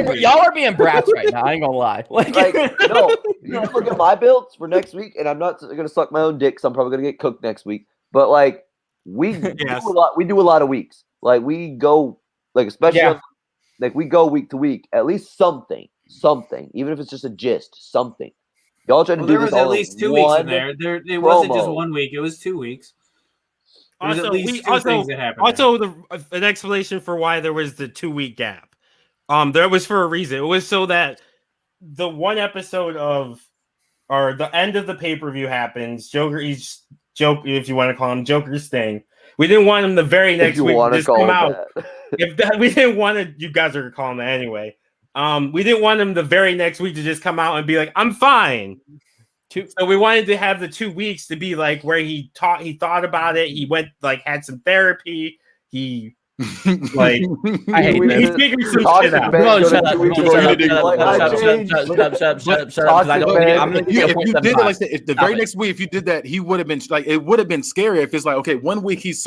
to- Y'all are being brats right now. I ain't gonna lie. Like, Like no, you just look at my builds for next week, and I'm not going to suck my own dick. So I'm probably going to get cooked next week. But like we Yes. do a lot. We do a lot of weeks. Like we go, like especially Yeah. like we go week to week. At least something, even if it's just a gist, something. Y'all try to Well, do there this was all at least in 2 weeks one in there. It wasn't just promo. 1 week. It was 2 weeks. There was Also, at least two things that happened. Also, an explanation for why there was the 2-week gap. There was for a reason. It was so that the one episode of, or the end of the pay-per-view happens. Joker, if you want to call him Joker Sting. We didn't want him the very If next you week want to to just call come it out. that. We didn't want to, you guys are calling it anyway. We didn't want him the very next week to just come out and be like, I'm fine. So we wanted to have the 2 weeks to be like where he thought about it. He went like had some therapy. He like I hate We this. he did- figured some Toxic shit out. man No, go shut to up. 2 weeks Shut ago, up, he did shut up, like, I shut up, changed. shut up, shut up, because I Toxic don't. man. I'm gonna give you a If you point did it, like I 75. said, if the very next week, if you did that, he would have been like, it would have been scary if it's like, okay, 1 week he's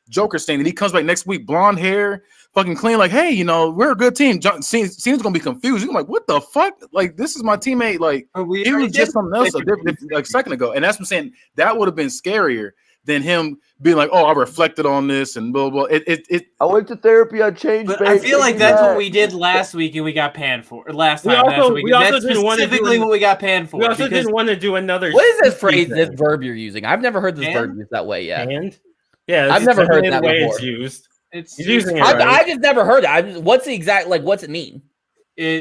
Joker Sting, and he comes back next week, blonde hair, fucking clean, like, hey, we're a good team. Cena's gonna be confused. He's like, what the fuck? Like, this is my teammate. Like, he was just something else like a second ago. And that's what I'm saying. That would have been scarier than him being like, oh, I reflected on this and blah blah. I went to therapy. I changed. But I feel like that's what we did last week, and we got panned for. Last week. That's specifically what we got panned for. We also didn't want to do another. What is this phrase, this verb you're using? I've never heard this verb used that way yet. And yeah, I've never heard that way before. It's used. He's using it. I Right? just never heard it. What's the exact what's it mean? I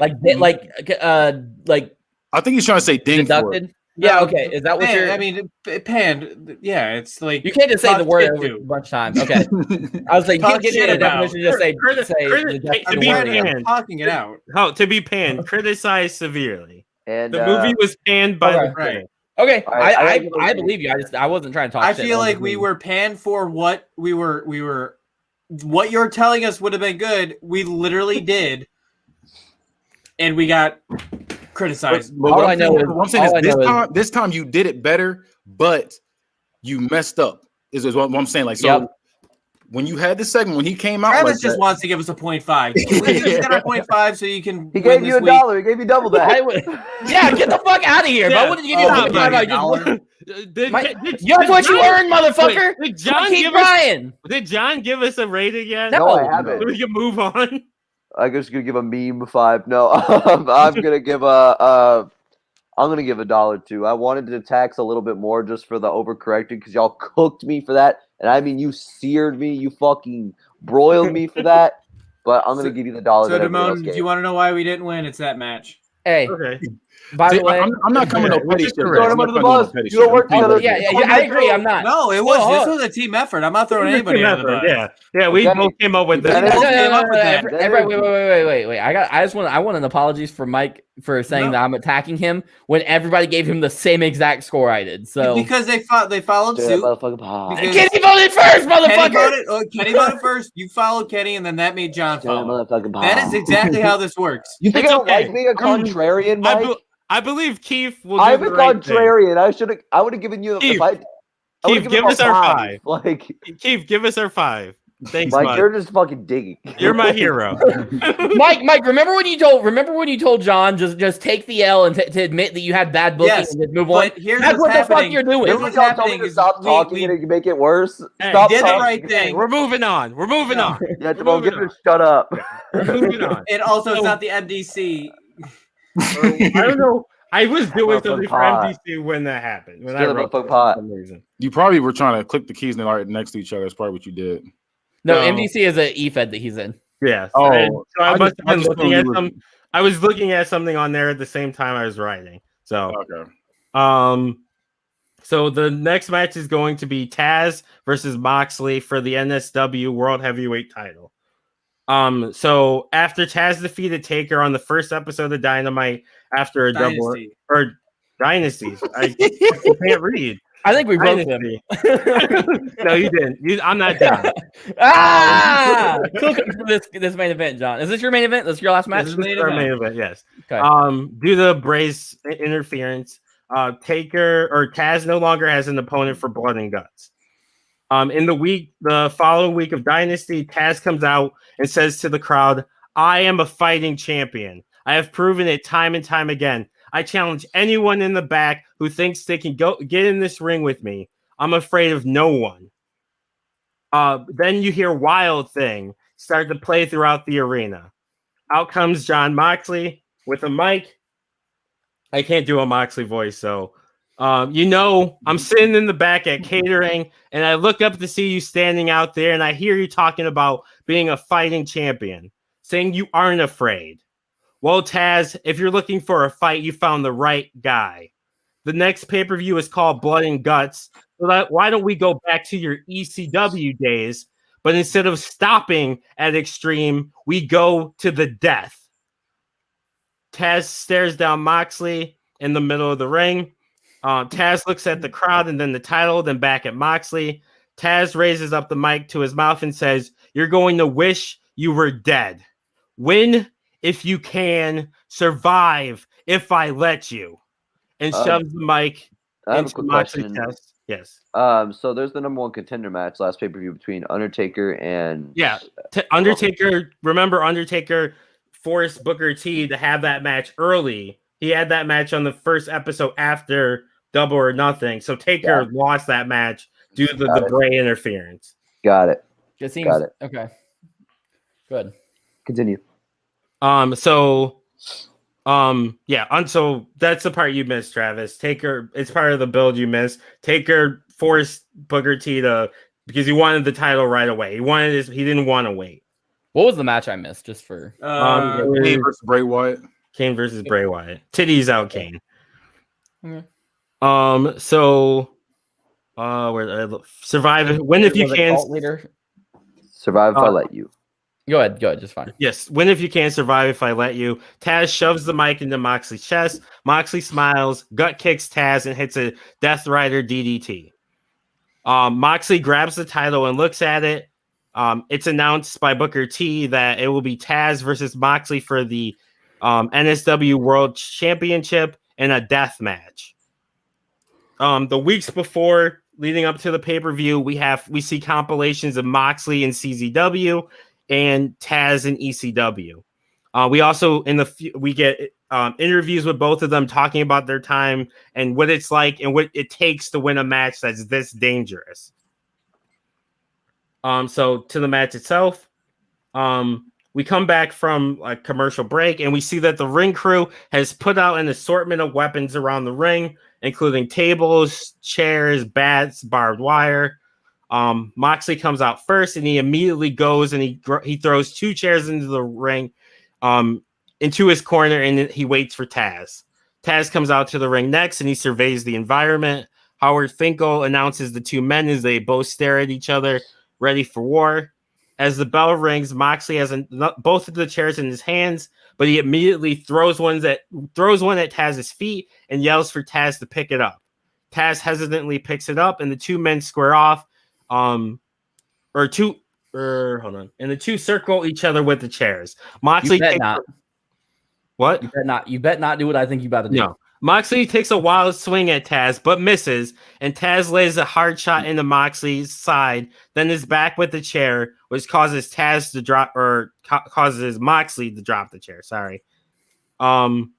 think he's trying to say ding for it. Yeah, okay. Is that what you're? I mean, panned. Yeah, it's like you can't just say the word a bunch of times. Okay, I was like, you can't get a definition. Just say to be panned. Talking it out. How to be panned? Criticized severely. And the movie was panned by the critic. Okay, Right, I believe you. I wasn't trying to talk. I feel like we were panned for what we were. What you're telling us would have been good. We literally did, and we got criticized. But what I'm saying is this time you did it better, but you messed up. Is what I'm saying. Like, so when you had this segment, when he came out, Travis just wants to give us a 0.5. We get our 0.5 so you can. He gave you $1. He gave you double that. Yeah, get the fuck out of here! If I wouldn't give you a 0.5, that's what you earned, motherfucker. Did John give us a rate again? No, I haven't. So we can move on. I'm just gonna give a meme 5. No, I'm gonna give I'm gonna give $1 too. I wanted to tax a little bit more just for the overcorrecting because y'all cooked me for that, and I mean you seared me, you fucking broiled me for that. But I'm gonna give you the $1. So, Damone, do you want to know why we didn't win? It's that match. Hey. Okay. By the way, I'm not coming to petty shit. Throwing him under the bus. You don't work together. Yeah, I agree. I'm not. No, this was a team effort. I'm not throwing anybody under the bus. Yeah. We both came up with that. Wait. I want an apologies for Mike for saying that I'm attacking him when everybody gave him the same exact score I did. So because they followed suit. Kenny voted first, motherfucker. Kenny voted first. You followed Kenny, and then that made John follow. That is exactly how this works. You think I don't like being a contrarian, Mike? I believe Keith will. I'm a contrarian. I would have given you Keith, Keith, give us our 5. Like Keith, give us our 5. Thanks, Mike. You're just fucking digging. You're my hero, Mike. Remember when you told John just take the L and to admit that you had bad booking and just move on. That's what the fuck you're doing. Here's what's happening is stop talking and make it worse. Stop did talking. the right thing. We're moving on. Yeah, Jamal, give it. Shut up. We're moving on. And also, it's not the MDC. I don't know. I was doing something for MDC when that happened. When I wrote for some reason. You probably were trying to click the keys and they are next to each other. That's probably what you did. No, MDC is an EFED that he's in. Yeah. Oh, so I must have been looking at some. I was looking at something on there at the same time I was writing. So okay. So the next match is going to be Taz versus Moxley for the NSW World Heavyweight title. So after Taz defeated Taker on the first episode of Dynamite after a Dynasty. Dynasties, I can't read. I think we broke him. No, you didn't. I'm not done. This main event, John. Is this your main event? This is your last match? This is our main event. Yes. Okay. Due to Bray's interference, Taker or Taz no longer has an opponent for Blood and Guts. In the following week of Dynasty, Taz comes out and says to the crowd, "I am a fighting champion. I have proven it time and time again. I challenge anyone in the back who thinks they can get in this ring with me. I'm afraid of no one." Then you hear Wild Thing start to play throughout the arena. Out comes John Moxley with a mic. I can't do a Moxley voice, so I'm sitting in the back at catering, and I look up to see you standing out there, and I hear you talking about being a fighting champion, saying you aren't afraid. Well, Taz, if you're looking for a fight, you found the right guy. The next pay-per-view is called Blood and Guts. So why don't we go back to your ECW days, but instead of stopping at Extreme, we go to the death. Taz stares down Moxley in the middle of the ring. Taz looks at the crowd and then the title, then back at Moxley. Taz raises up the mic to his mouth and says, "You're going to wish you were dead. Win if you can, survive if I let you." And shoves the mic into Moxley's chest. Yes. So there's the number one contender match last pay-per-view between Undertaker and Undertaker. Remember, Undertaker forced Booker T to have that match early. He had that match on the first episode after Double or Nothing. So Taker lost that match due to the Bray interference. Got it. It seems Got it. okay. Good. Continue. So that's the part you missed, Travis. Taker, it's part of the build you missed. Taker forced Booker T because he wanted the title right away. He didn't want to wait. What was the match I missed? Just for Kane versus Bray Wyatt. Kane versus Bray Wyatt. Titties out, Kane. Okay. Survive. Win if you can. Survive if I let you. Go ahead. Just fine. Yes, win if you can, survive if I let you. Taz shoves the mic into Moxley's chest. Moxley smiles, gut kicks Taz, and hits a Death Rider DDT. Moxley grabs the title and looks at it. It's announced by Booker T that it will be Taz versus Moxley for the NSW World Championship in a death match. The weeks before, leading up to the pay-per-view, we see compilations of Moxley and CZW and Taz and ECW. We also we get interviews with both of them talking about their time and what it's like and what it takes to win a match that's this dangerous. So to the match itself, we come back from a commercial break and we see that the ring crew has put out an assortment of weapons around the ring, including tables, chairs, bats, barbed wire. Moxley comes out first and he immediately goes and he throws 2 chairs into the ring, into his corner, and he waits for Taz. Taz comes out to the ring next and he surveys the environment. Howard Finkel announces the 2 men as they both stare at each other, ready for war. As the bell rings, Moxley has both of the chairs in his hands, but he immediately throws one at Taz's feet and yells for Taz to pick it up. Taz hesitantly picks it up and the 2 men square off. And the 2 circle each other with the chairs. Moxley What? You bet not do what I think you about to do. No. Moxley takes a wild swing at Taz, but misses, and Taz lays a hard shot into Moxley's side, then is back with the chair, which causes Taz to drop, or causes Moxley to drop the chair. Sorry. Taz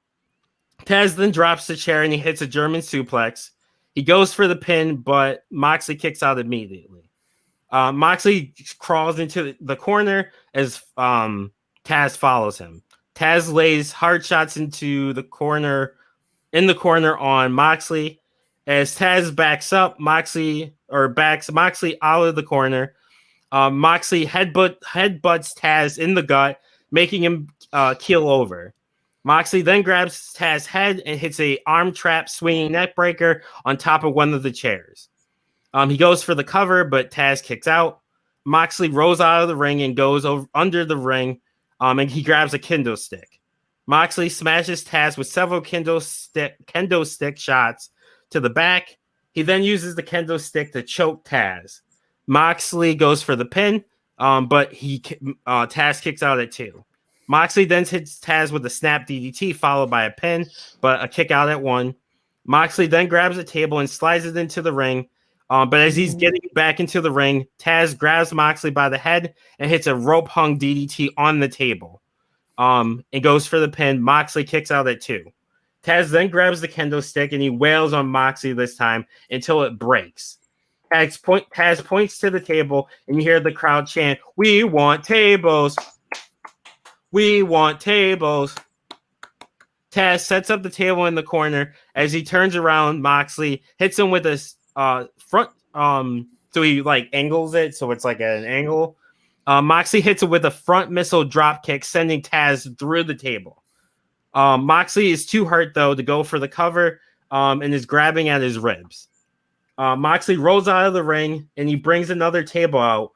then drops the chair and he hits a German suplex. He goes for the pin, but Moxley kicks out immediately. Moxley crawls into the corner as Taz follows him. Taz lays hard shots into the corner on Moxley. As Taz backs Moxley out of the corner. Moxley headbutts Taz in the gut, making him keel over. Moxley then grabs Taz's head and hits a arm trap swinging neck breaker on top of one of the chairs. He goes for the cover, but Taz kicks out. Moxley rolls out of the ring and goes under the ring, and he grabs a kendo stick. Moxley smashes Taz with several kendo stick shots to the back. He then uses the kendo stick to choke Taz. Moxley goes for the pin, but Taz kicks out at 2. Moxley then hits Taz with a snap DDT followed by a pin, but a kick out at 1. Moxley then grabs a table and slides it into the ring. But as he's getting back into the ring, Taz grabs Moxley by the head and hits a rope hung DDT on the table. And goes for the pin. Moxley kicks out at 2. Taz then grabs the kendo stick and he wails on Moxley this time until it breaks. Taz points to the table and you hear the crowd chant, "We want tables! We want tables!" Taz sets up the table in the corner. As he turns around, Moxley hits him with a front. So he angles it so it's like an angle. Moxley hits it with a front missile drop kick, sending Taz through the table. Moxley is too hurt though to go for the cover, and is grabbing at his ribs. Moxley rolls out of the ring and he brings another table out,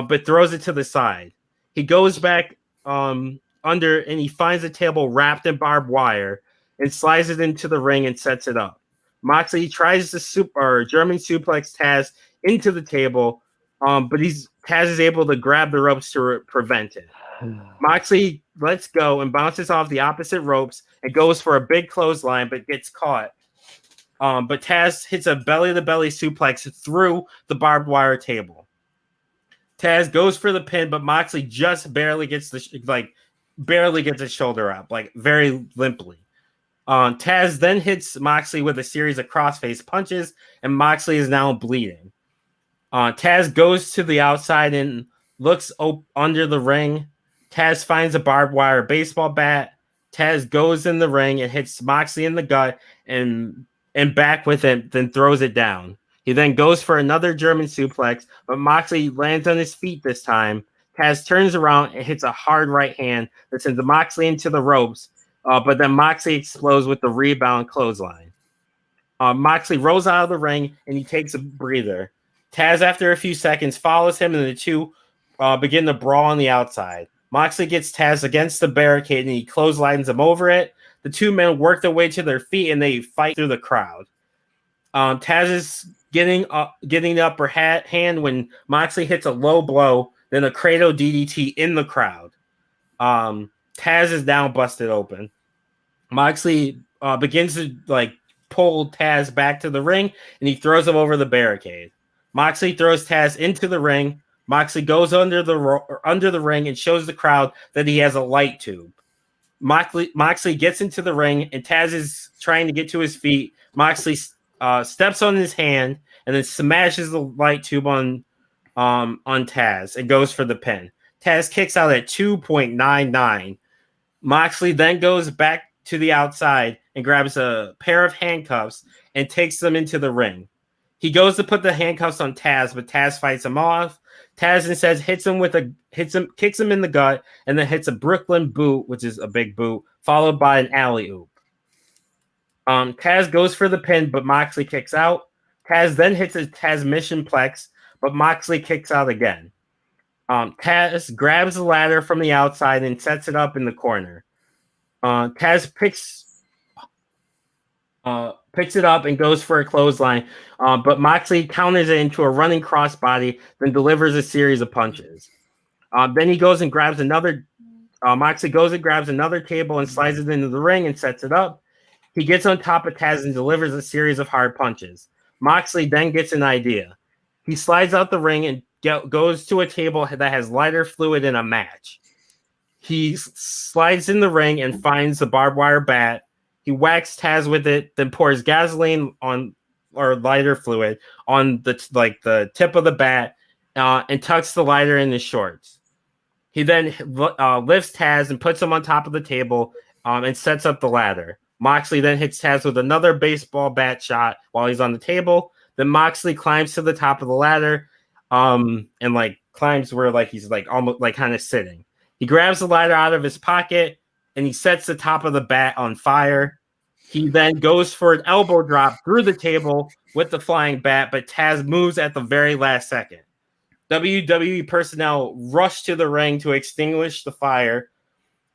but throws it to the side. He goes back under and he finds a table wrapped in barbed wire and slides it into the ring and sets it up. Moxley tries to German suplex Taz into the table, but Taz is able to grab the ropes to prevent it. Moxley lets go and bounces off the opposite ropes and goes for a big clothesline, but gets caught. But Taz hits a belly-to-belly suplex through the barbed wire table. Taz goes for the pin, but Moxley just barely gets his shoulder up, like very limply. Taz then hits Moxley with a series of crossface punches, and Moxley is now bleeding. Taz goes to the outside and looks under the ring. Taz finds a barbed wire baseball bat. Taz goes in the ring and hits Moxley in the gut and back with it, then throws it down. He then goes for another German suplex, but Moxley lands on his feet this time. Taz turns around and hits a hard right hand that sends Moxley into the ropes, but then Moxley explodes with the rebound clothesline. Moxley rolls out of the ring and he takes a breather. Taz, after a few seconds, follows him and the two begin to brawl on the outside. Moxley gets Taz against the barricade and he clotheslines him over it. The two men work their way to their feet and they fight through the crowd. Taz is getting the upper hand when Moxley hits a low blow, then a cradle DDT in the crowd. Taz is now busted open. Moxley begins to pull Taz back to the ring and he throws him over the barricade. Moxley throws Taz into the ring. Moxley goes under the ring and shows the crowd that he has a light tube. Moxley gets into the ring and Taz is trying to get to his feet. Moxley steps on his hand and then smashes the light tube on Taz and goes for the pin. Taz kicks out at 2.99. Moxley then goes back to the outside and grabs a pair of handcuffs and takes them into the ring. He goes to put the handcuffs on Taz, but Taz fights him off. Taz instead kicks him in the gut, and then hits a Brooklyn boot, which is a big boot, followed by an alley-oop. Taz goes for the pin, but Moxley kicks out. Taz then hits a Tazmission Plex, but Moxley kicks out again. Taz grabs the ladder from the outside and sets it up in the corner. Taz picks it up and goes for a clothesline, but Moxley counters it into a running crossbody, then delivers a series of punches. Then he goes and grabs another. Moxley goes and grabs another table and slides it into the ring and sets it up. He gets on top of Taz and delivers a series of hard punches. Moxley then gets an idea. He slides out the ring and goes to a table that has lighter fluid in a match. He slides in the ring and finds the barbed wire bat. He whacks Taz with it, then pours gasoline or lighter fluid on the tip of the bat and tucks the lighter in his shorts. He then lifts Taz and puts him on top of the table and sets up the ladder. Moxley then hits Taz with another baseball bat shot while he's on the table. Then Moxley climbs to the top of the ladder and climbs where he's almost kind of sitting. He grabs the lighter out of his pocket and he sets the top of the bat on fire. He then goes for an elbow drop through the table with the flying bat, but Taz moves at the very last second. WWE personnel rush to the ring to extinguish the fire.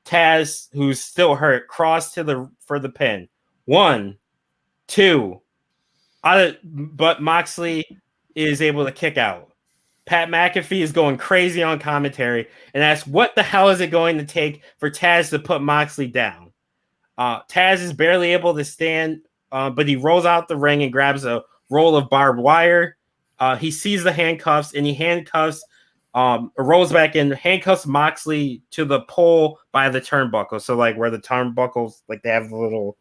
Taz, who's still hurt, crossed for the pin. 1, 2. But Moxley is able to kick out. Pat McAfee is going crazy on commentary and asks what the hell is it going to take for Taz to put Moxley down. Taz is barely able to stand, but he rolls out the ring and grabs a roll of barbed wire. He sees the handcuffs and he rolls back in, handcuffs Moxley to the pole by the turnbuckle. So where the turnbuckles, they have the little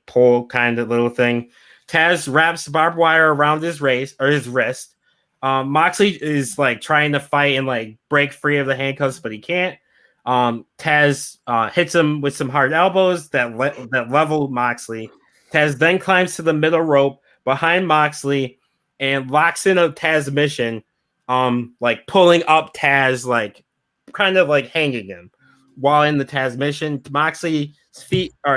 pole kind of little thing. Taz wraps barbed wire around his wrist. Moxley is trying to fight and break free of the handcuffs, but he can't. Taz hits him with some hard elbows that level Moxley. Taz then climbs to the middle rope behind Moxley and locks in a Tazmission, pulling up Taz, kind of hanging him while in the Tazmission. Moxley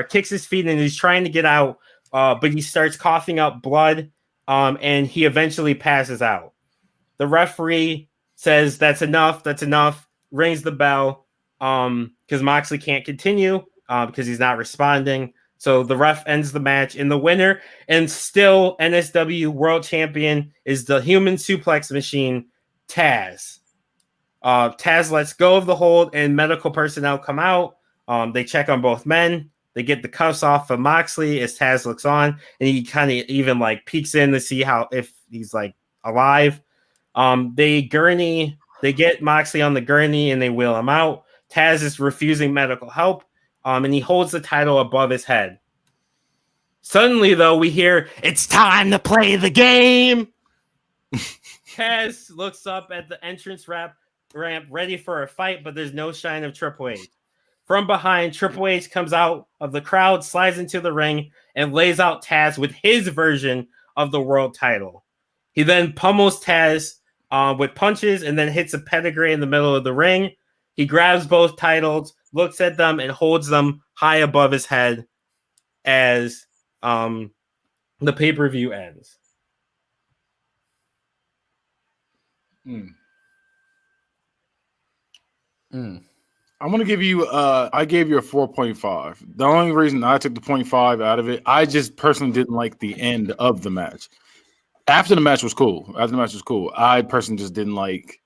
kicks his feet and he's trying to get out, but he starts coughing up blood, and he eventually passes out. The referee says that's enough, rings the bell, because Moxley can't continue because he's not responding. So the ref ends the match, and the winner and still NSW World Champion is the Human Suplex Machine, Taz. Taz lets go of the hold, and medical personnel come out. They check on both men. They get the cuffs off of Moxley as Taz looks on, and he kind of even like peeks in to see if he's like alive. They get Moxley on the gurney and they wheel him out. Taz is refusing medical help, and he holds the title above his head. Suddenly, though, we hear, "It's time to play the game." Taz looks up at the entrance ramp, ready for a fight, but there's no sign of Triple H. From behind, Triple H comes out of the crowd, slides into the ring, and lays out Taz with his version of the world title. He then pummels Taz with punches and then hits a pedigree in the middle of the ring. He grabs both titles, looks at them, and holds them high above his head as the pay-per-view ends. I'm gonna give you. I gave you a 4.5. The only reason I took the 0.5 out of it, I just personally didn't like the end of the match. After the match was cool. I personally just didn't like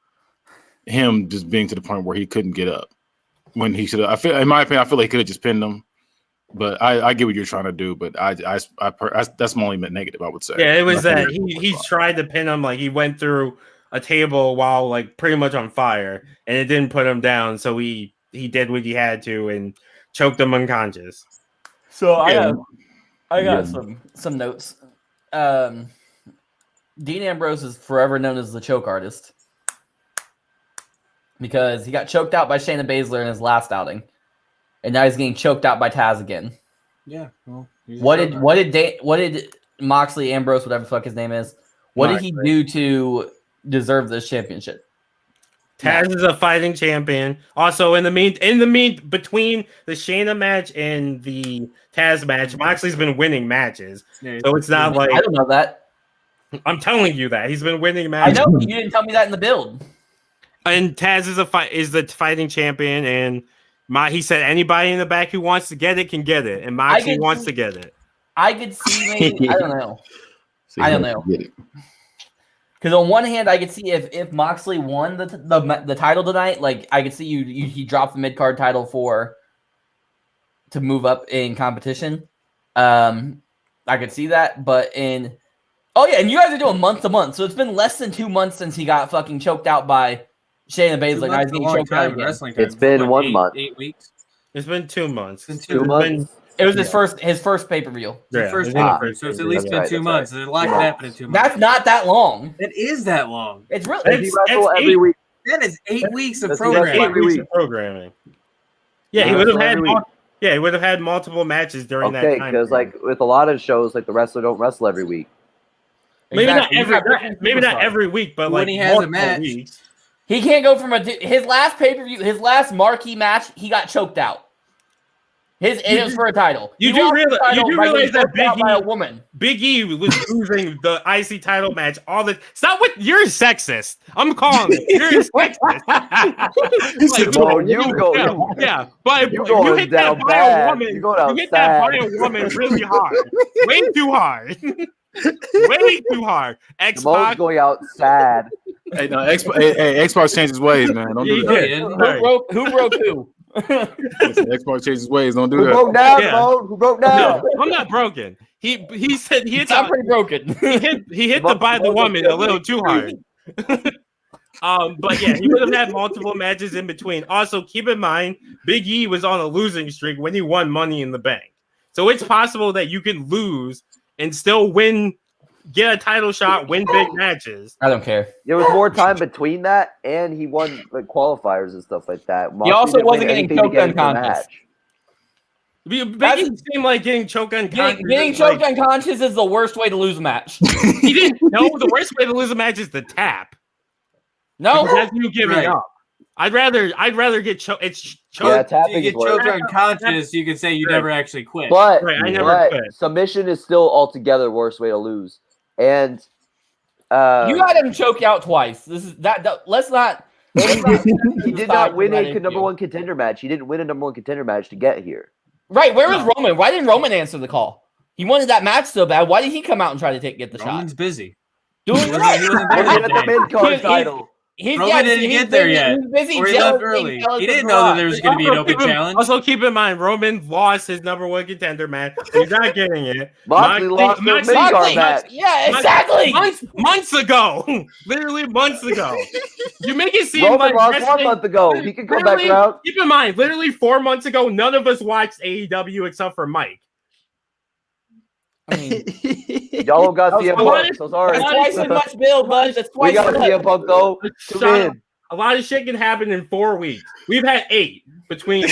him just being to the point where he couldn't get up when he should have. In my opinion, I feel like he could have just pinned him. But I get what you're trying to do. But I that's my only negative, I would say. Yeah, it was that he tried to pin him, like he went through a table while like pretty much on fire, and it didn't put him down. So he did what he had to and choked him unconscious. So I got some notes. Dean Ambrose is forever known as the choke artist because he got choked out by Shayna Baszler in his last outing, and now he's getting choked out by Taz again. Yeah. Well, what did Moxley, Ambrose, whatever the fuck his name is, what did he do to deserve this championship? Taz is a fighting champion. Also, in the between the Shayna match and the Taz match, Moxley's been winning matches. Yeah, so it's not like I don't know that. I'm telling you that he's been winning matches. I know you didn't tell me that in the build. And Taz is the fighting champion, and he said anybody in the back who wants to get it can get it, and Moxley wants to get it. I could see maybe I don't know. I don't know. Because on one hand, I could see if Moxley won the title tonight, like I could see he dropped the mid card title to move up in competition. I could see that, but and you guys are doing month to month, so it's been less than 2 months since he got fucking choked out by Shayna Baszler. Now he's getting choked out again. It's been 1 month. 8 weeks. It's been 2 months. It's been 2 months. It was his first pay-per-view. Yeah, so it's at least been 2 months. There's a lot can happen in 2 months. That's not that long. It is that long. It's really every week. That is 8 weeks of programming. 8 weeks of programming. Yeah, he would have had. He would have had multiple matches during that time. Because like with a lot of shows, like the wrestler don't wrestle every week. Maybe not every week, but when like he has a match, weeks. He can't go from his last pay-per-view, his last marquee match. He got choked out. It was for a title. You do realize that Big E was losing the IC title match all the. Stop with you're sexist. I'm calling it. You're sexist. Yeah, but you hit that bio woman. You hit that bio woman really hard, way too hard. Way too hard. Xbox going out sad. Hey, no, Xbox changed his ways, man. Don't do that. Who broke who? Xbox changed his ways. Don't do that. Who broke down? No, I'm not broken. He said he hit. I'm pretty broken. He hit the by the woman a little too hard. But yeah, he would have had multiple matches in between. Also, keep in mind, Big E was on a losing streak when he won Money in the Bank. So it's possible that you can lose and still win, get a title shot, win big matches. I don't care. There was more time between that, and he won like qualifiers and stuff like that. He also wasn't getting choked unconscious. Big E seemed like getting choked unconscious. Getting choked unconscious is the worst way to lose a match. He didn't know the worst way to lose a match is the tap. No, that's you giving up. I'd rather get choked. It's choked. Yeah, tapping you get choked unconscious. You can say you never actually quit. But, I never quit. Submission is still altogether worst way to lose. And you got him choked out twice. This is that. Let's not. He did not win a number one contender match. He didn't win a number one contender match to get here. Right? Where was Roman? Why didn't Roman answer the call? He wanted that match so bad. Why did he come out and try to get the shot? Roman's busy. Doing the mid-card title. Roman didn't get there yet. He's busy Or he left early. He didn't know that there was going to be an open challenge. Also, keep in mind, Roman lost his #1 contender match. He's not getting it. Moxley lost the mid-card match. Yeah, exactly. Months ago. Literally months ago. You make it seem Roman like lost wrestling- 1 month ago. He can come back around. Keep in mind, literally 4 months ago, none of us watched AEW except for Mike. I mean, Y'all got CM Punk. So sorry. that's twice as much build, bud. That's We twice got as much. CM Punk though. Shut up. A lot of shit can happen in 4 weeks. We've had 8 between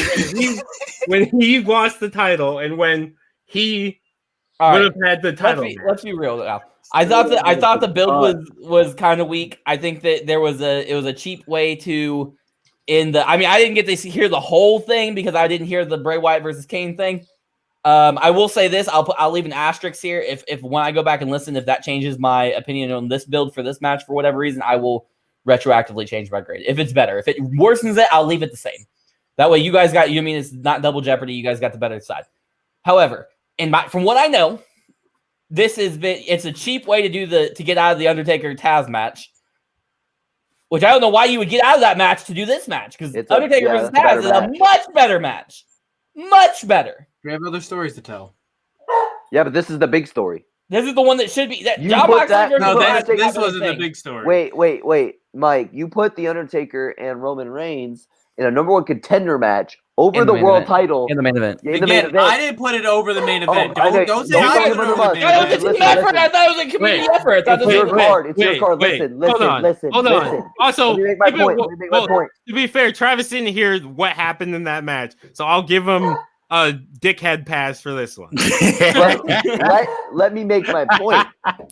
when he lost the title and when he would have had the title. Let's be real now. I thought the build was kind of weak. I think that it was a cheap way to end the. I mean, I didn't get to hear the whole thing because I didn't hear the Bray Wyatt versus Kane thing. I will say this. I'll leave an asterisk here. If when I go back and listen, if that changes my opinion on this build for this match for whatever reason, I will retroactively change my grade. If it's better, if it worsens it, I'll leave it the same. That way, you guys got. I mean, it's not double jeopardy. You guys got the better side. However, from what I know, it's a cheap way to get out of the Undertaker Taz match. Which I don't know why you would get out of that match to do this match because Undertaker versus Taz is a much better match. Much better. We have other stories to tell. Yeah, but this is the big story. This is the one that should be. That You John put Moxley that- versus No, Undertaker this is the wasn't the thing. big story. Wait, Mike. You put the Undertaker and Roman Reigns in a #1 contender match over In the the main world event. title. In the main event. Yeah, in the main Again, event. I didn't put it over the main event. I know. Don't say Don't I put put it it over over the the bus. main That was a event. team Listen, effort. listen. I thought it was a community effort. I thought It's this your was card. It's your wait, card. wait. Listen. Hold on. Listen. Hold on. Also, Let me make my keep it- point. Let me make my well, point. To be fair, Travis didn't hear what happened in that match, so I'll give him a dickhead pass for this one. Let me make my point.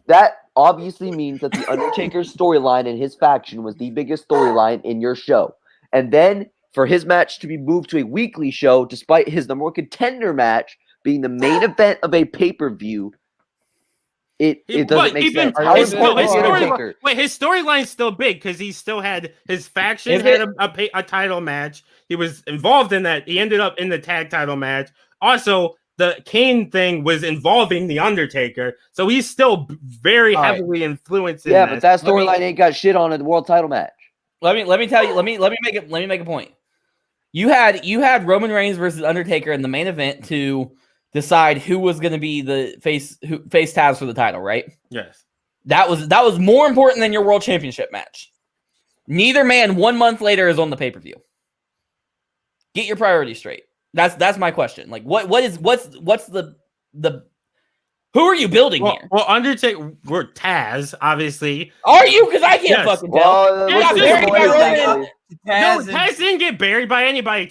That obviously means that the Undertaker's storyline and his faction was the biggest storyline in your show. And then for his match to be moved to a weekly show, despite his #1 contender match being the main event of a pay-per-view, it doesn't make sense. How important is the Undertaker? His storyline's still big because he still had his faction had a title match. He was involved in that. He ended up in the tag title match. Also, the Kane thing was involving the Undertaker, so he's still very heavily influenced. Yeah, but that storyline ain't got shit on a world title match. Let me tell you. Let me make a point. You had Roman Reigns versus Undertaker in the main event to decide who was going to be the face Taz for the title, right? Yes. That was more important than your world championship match. Neither man 1 month later is on the pay-per-view. Get your priorities straight. That's my question. Like what's the who are you building here? Well, Undertaker, we're Taz, obviously. Are you? Because I can't fucking tell. Well, You got listen, buried by Roman. Taz didn't get buried by anybody.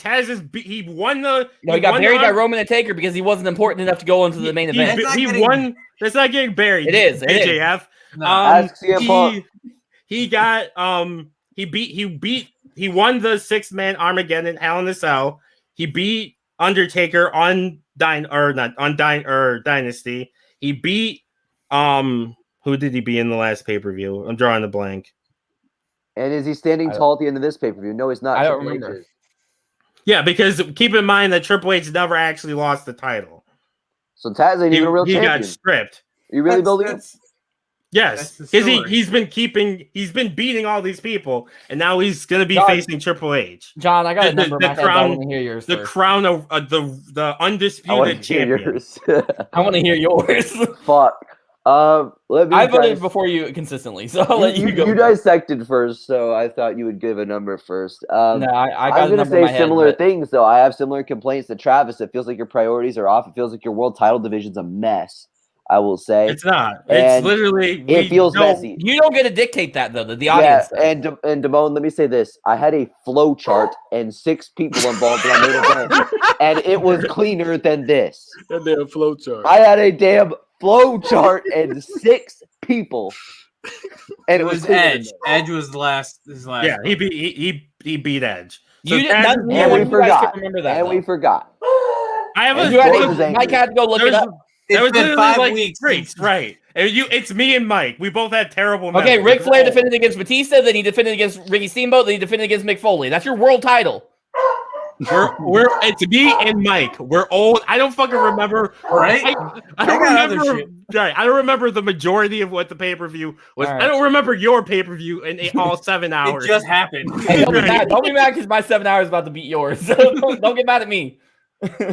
He won the. No, he got buried by Roman and Taker because he wasn't important enough to go into the main event. He won. That's not getting buried. It is. AJF. Ask CM Punk. He got he won the 6-man Armageddon Hell in a Cell. He beat Undertaker on Dynasty. He beat who did he beat in the last pay-per-view? I'm drawing a blank. And is he standing tall at the end of this pay-per-view? No, he's not. I don't Triple H remember. is. Yeah, because keep in mind that Triple H never actually lost the title. So Taz ain't even a real he champion. got stripped. Are you really building him? Yes, That's the because story. he's been beating all these people, and now he's going to be John- facing Triple H. John, I got a number in my head. I crown- want to hear yours. The first. crown of the I want undisputed to hear champion. yours. I want to hear yours. Fuck. Let me. I voted before you consistently, so I'll let you go. You dissected first, so I thought you would give a number first. No, I got I'm a gonna number in my say head, similar but- things, though. I have similar complaints to Travis. It feels like your priorities are off. It feels like your world title division's a mess. I will say It's not. And It's literally. it feels don't- messy. You don't get to dictate that though. The audience. Yeah, does. and Damone, let me say this: I had a flow chart and 6 people involved in our main event, and it was cleaner than this. That damn flow chart. I had a damn flow chart and 6 people, and It was cleaner than Edge. this. Edge was his last. Yeah, one. he beat Edge. So You Taz- didn't. And we You guys forgot. can remember that. And we forgot. I have And a. You had Both to, is angry. Mike had to go look it up. There was It's been literally 5 like weeks. streaks, right? And it's me and Mike. We both had terrible. Okay, memories. Ric Flair defended against Batista, then he defended against Ricky Steamboat, then he defended against Mick Foley. That's your world title. It's me and Mike. We're old. I don't fucking remember. Right? I don't got other remember. shit. Right, I don't remember the majority of what the pay-per-view was. All right. I don't remember your pay-per-view in all 7 hours. It just happened. Hey, don't be Right. mad. Don't be mad because my 7 hours is about to beat yours. So don't get mad at me.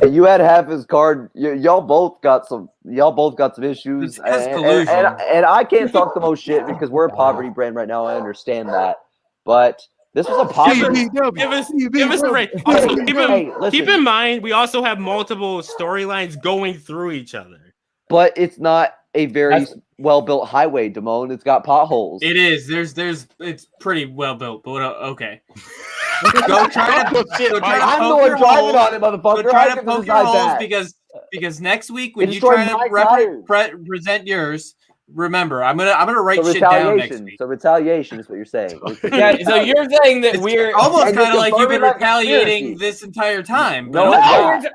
You had half his card. Y'all both got some issues, It's 'cause and delusion. I can't talk the most shit because we're a poverty brand right now. I understand that, but this was a poverty. Give us a rate. Also, Hey, listen. keep in mind, we also have multiple storylines going through each other. But it's not a very That's- well built highway, Damone. It's got potholes. It is. It's pretty well built, but okay. Go try to poke I'm the your one driving holes. on it, Go motherfucker. try How to can poke this your guy holes back? because next week when It you destroyed try to my tires. present yours, remember I'm gonna write So shit down next retaliation. week. So retaliation is what you're saying. Yeah, so you're saying that It's we're almost and you're kind of like you've been confirming my retaliating conspiracy. this entire time. No, But I'm okay. not.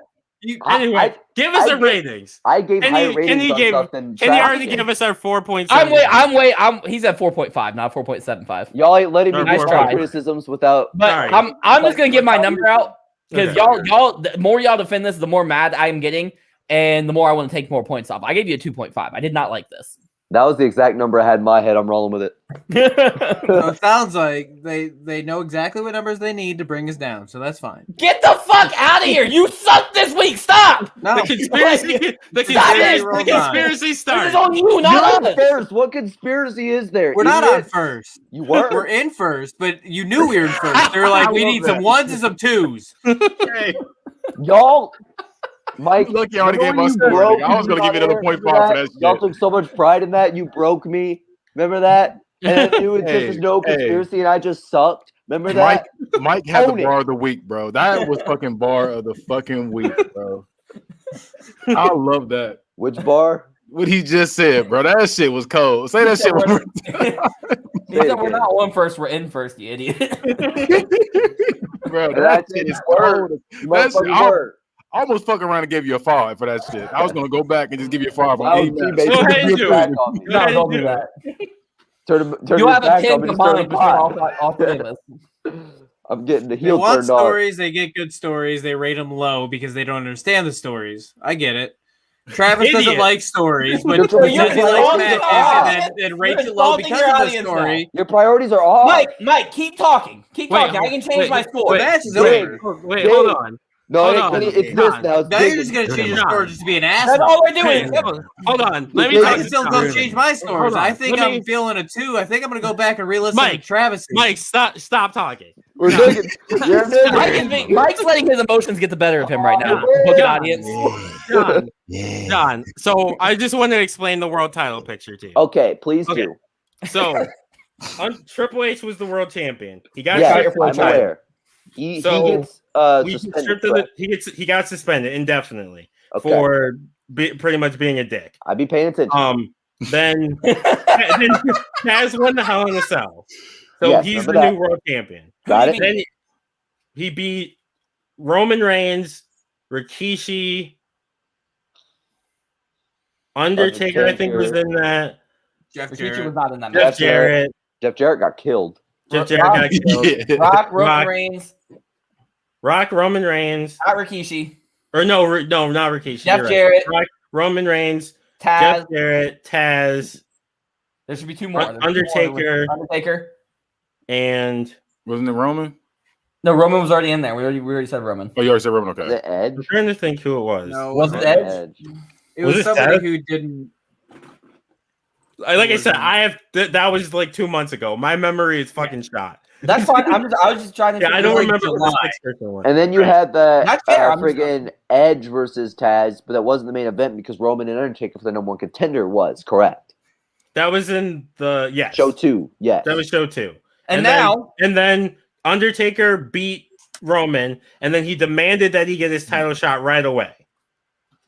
Anyway, give us I the gave- ratings. I gave Can higher you ratings on give? stuff than Can you already traffic. give us our 4.7? He's at 4.5, not 4.75. Y'all ain't letting me Or give nice my try. criticisms without. But Sorry. I'm just gonna give my number out because Okay. the more y'all defend this, the more mad I'm getting, and the more I want to take more points off. I gave you a 2.5. I did not like this. That was the exact number I had in my head. I'm rolling with it. So it sounds like they know exactly what numbers they need to bring us down, so that's fine. Get the fuck out of here! You suck this week. Stop. No, The conspiracy This is starts. on you, You're not in us. first. What conspiracy is there? we're not on idiot? first. You were. We're in first, but you knew we were in first. They were like, I we love need some that. ones and some twos. Hey, Y'all. Mike, look, you already remember gave us when you score. broke I was me gonna give you on another air? 0.5 Remember for that Y'all shit. took so much pride in that. You broke me. Remember that? And I knew it Hey, just was no hey. conspiracy, and I just sucked. Remember that? Mike had the Own it. bar of the week, bro. That was fucking bar of the fucking week, bro. I love that. Which bar? What he just said, bro. That shit was cold. Say that shit one more time. He said we're not on first, we're in first, you idiot. Bro, And that that's shit it. is cold. You That shit, motherfucking word. I almost fucking around and gave you a 5 for that shit. I was gonna go back and just give you a 5 That on any was match. teammate. Go ahead and Turn do his back it. on me. Go ahead No, and don't do that. Turn You'll his have a back 10 on me. Just turn combined the between pot. all three of us. I'm getting the They heel want turned on. stories, they get good stories, they rate them low because they don't understand the stories. I get it. Travis doesn't Idiot. like stories, but You're he says he likes insulting matches your audience. and then rates You're it low insulting because your of the audience now. story. Your priorities are off. Mike, keep talking. Keep Wait, talking. I can change my The score. match is Dig. over. Wait, Dig. hold on. No, Hold it- on. it's this John. now. It's Now you're digging. just gonna change your John. score just to be an That's asshole. all we're doing. Hey, hold on. Let me Dig. I talk can to still John. go change my scores. Hold on. I think Let me- I'm feeling a 2. I think I'm gonna go back and re-listen Mike, to Travis. Mike, stop talking. We're No. digging. You're digging. Mike's letting his emotions get the better of him right now. Yeah. Look at audience. John. So I just want to explain the world title picture to you. Okay, please Okay. do. So Triple H was the world champion. He got Yes, stripped from the I'm title. aware. He So, gets We suspended. stripped of correct? he got suspended indefinitely Okay. for pretty much being a dick. I'd be paying attention. Then Taz won the Hell in a Cell, so Yes, he's the remember that. new world champion. Got it? Then he beat Roman Reigns, Rikishi, Undertaker. I think was in that. Jeff Rikishi Jarrett. was not in that Jeff match. Jarrett. Jeff Jarrett got killed. Jeff Jarrett got killed. Yeah. Rock, Roman Rock. Reigns, Rock, Roman Reigns, not Rikishi, or no, not Rikishi. Jeff you're right. Jarrett, Rock, Roman Reigns, Taz. Jeff Jarrett, Taz, There should be two more. Undertaker. Undertaker. and Wasn't it Roman? No, Roman was already in there. We already said Roman. Oh, you already said Roman. Okay. The Edge. I'm trying to think who it was. No, Was it it wasn't. Edge? It Was was it somebody Taz? who didn't. Like I said, that was like 2 months ago. My memory is fucking shot. That's fine. I was just trying to. Yeah, I figure don't out- remember what July. the Sixth Circle was. And then you had the That's fair, I'm just- friggin' Edge versus Taz, but that wasn't the main event because Roman and Undertaker for the number one contender was correct. That was in the Show 2, yes. That was show 2. And then- now, and then Undertaker beat Roman, and then he demanded that he get his title shot right away.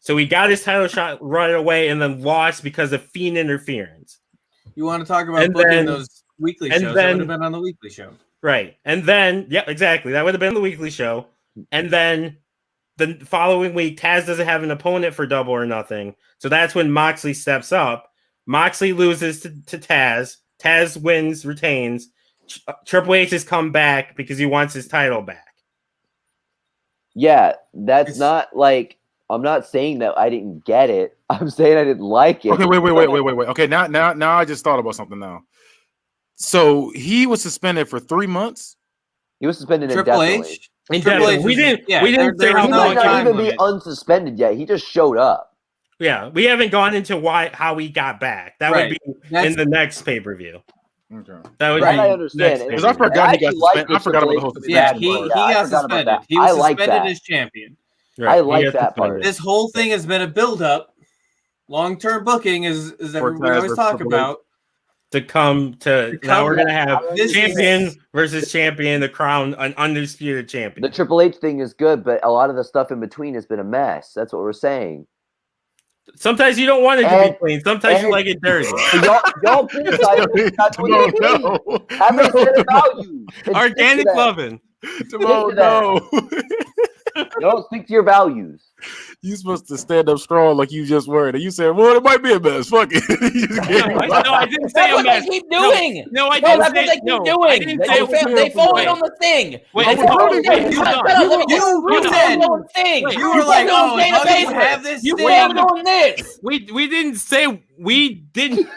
So he got his title shot right away, and then lost because of Fiend interference. You want to talk about And booking then- those weekly and shows? then- That would have been on the weekly show. Right. And then, yeah, exactly. That would have been the weekly show. And then the following week, Taz doesn't have an opponent for Double or Nothing. So that's when Moxley steps up. Moxley loses to Taz. Taz wins, retains. Triple H has come back because he wants his title back. Yeah, that's not like I'm not saying that I didn't get it. I'm saying I didn't like it. Okay, wait. Okay, now I just thought about something now. So he was suspended for 3 months. He was suspended Triple indefinitely. H. Indefinitely. H We was- didn't. yeah, we didn't there say was how He no might long. not time even be limit. unsuspended yet. He just showed up. Yeah, we haven't gone into how he got back. That Right. would be That's- in the next pay-per-view. Okay. That would Right. be I understand. next Because I pay-per-view. forgot he got actually like suspended. I forgot about the whole Triple H Yeah, to be he bad he part. I got forgot about suspended. that. He was I like suspended that. as champion. Right, I he like got that suspended. part. This whole thing has been a build-up. Long-term booking is that we Taz always versus talk Triple H. about. To come to now, come- we're gonna have This champion is- versus champion, the crown, an undisputed champion. The Triple H thing is good, but a lot of the stuff in between has been a mess. That's what we're saying. Sometimes you don't want it to And- be clean. Sometimes you and- like it dirty. So y'all criticize it. That's what No, you think. no, Have a set of no, values. and stick to Organic that. loving. Timon, that. no. Don't stick to your values. You supposed to stand up strong like you just were, and you said, "Well, it might be a mess." Fuck it. You just gave me- No, I didn't say That's a what mess. they keep doing. No, I No, didn't that's say what they keep no. I doing. didn't They, say it was they folded wait. on the thing. Wait, They hold on, folded wait, on hold on. You said- the thing. Wait, You were like, "Oh, as long as you have this You thing." folded on this. We didn't say we didn't.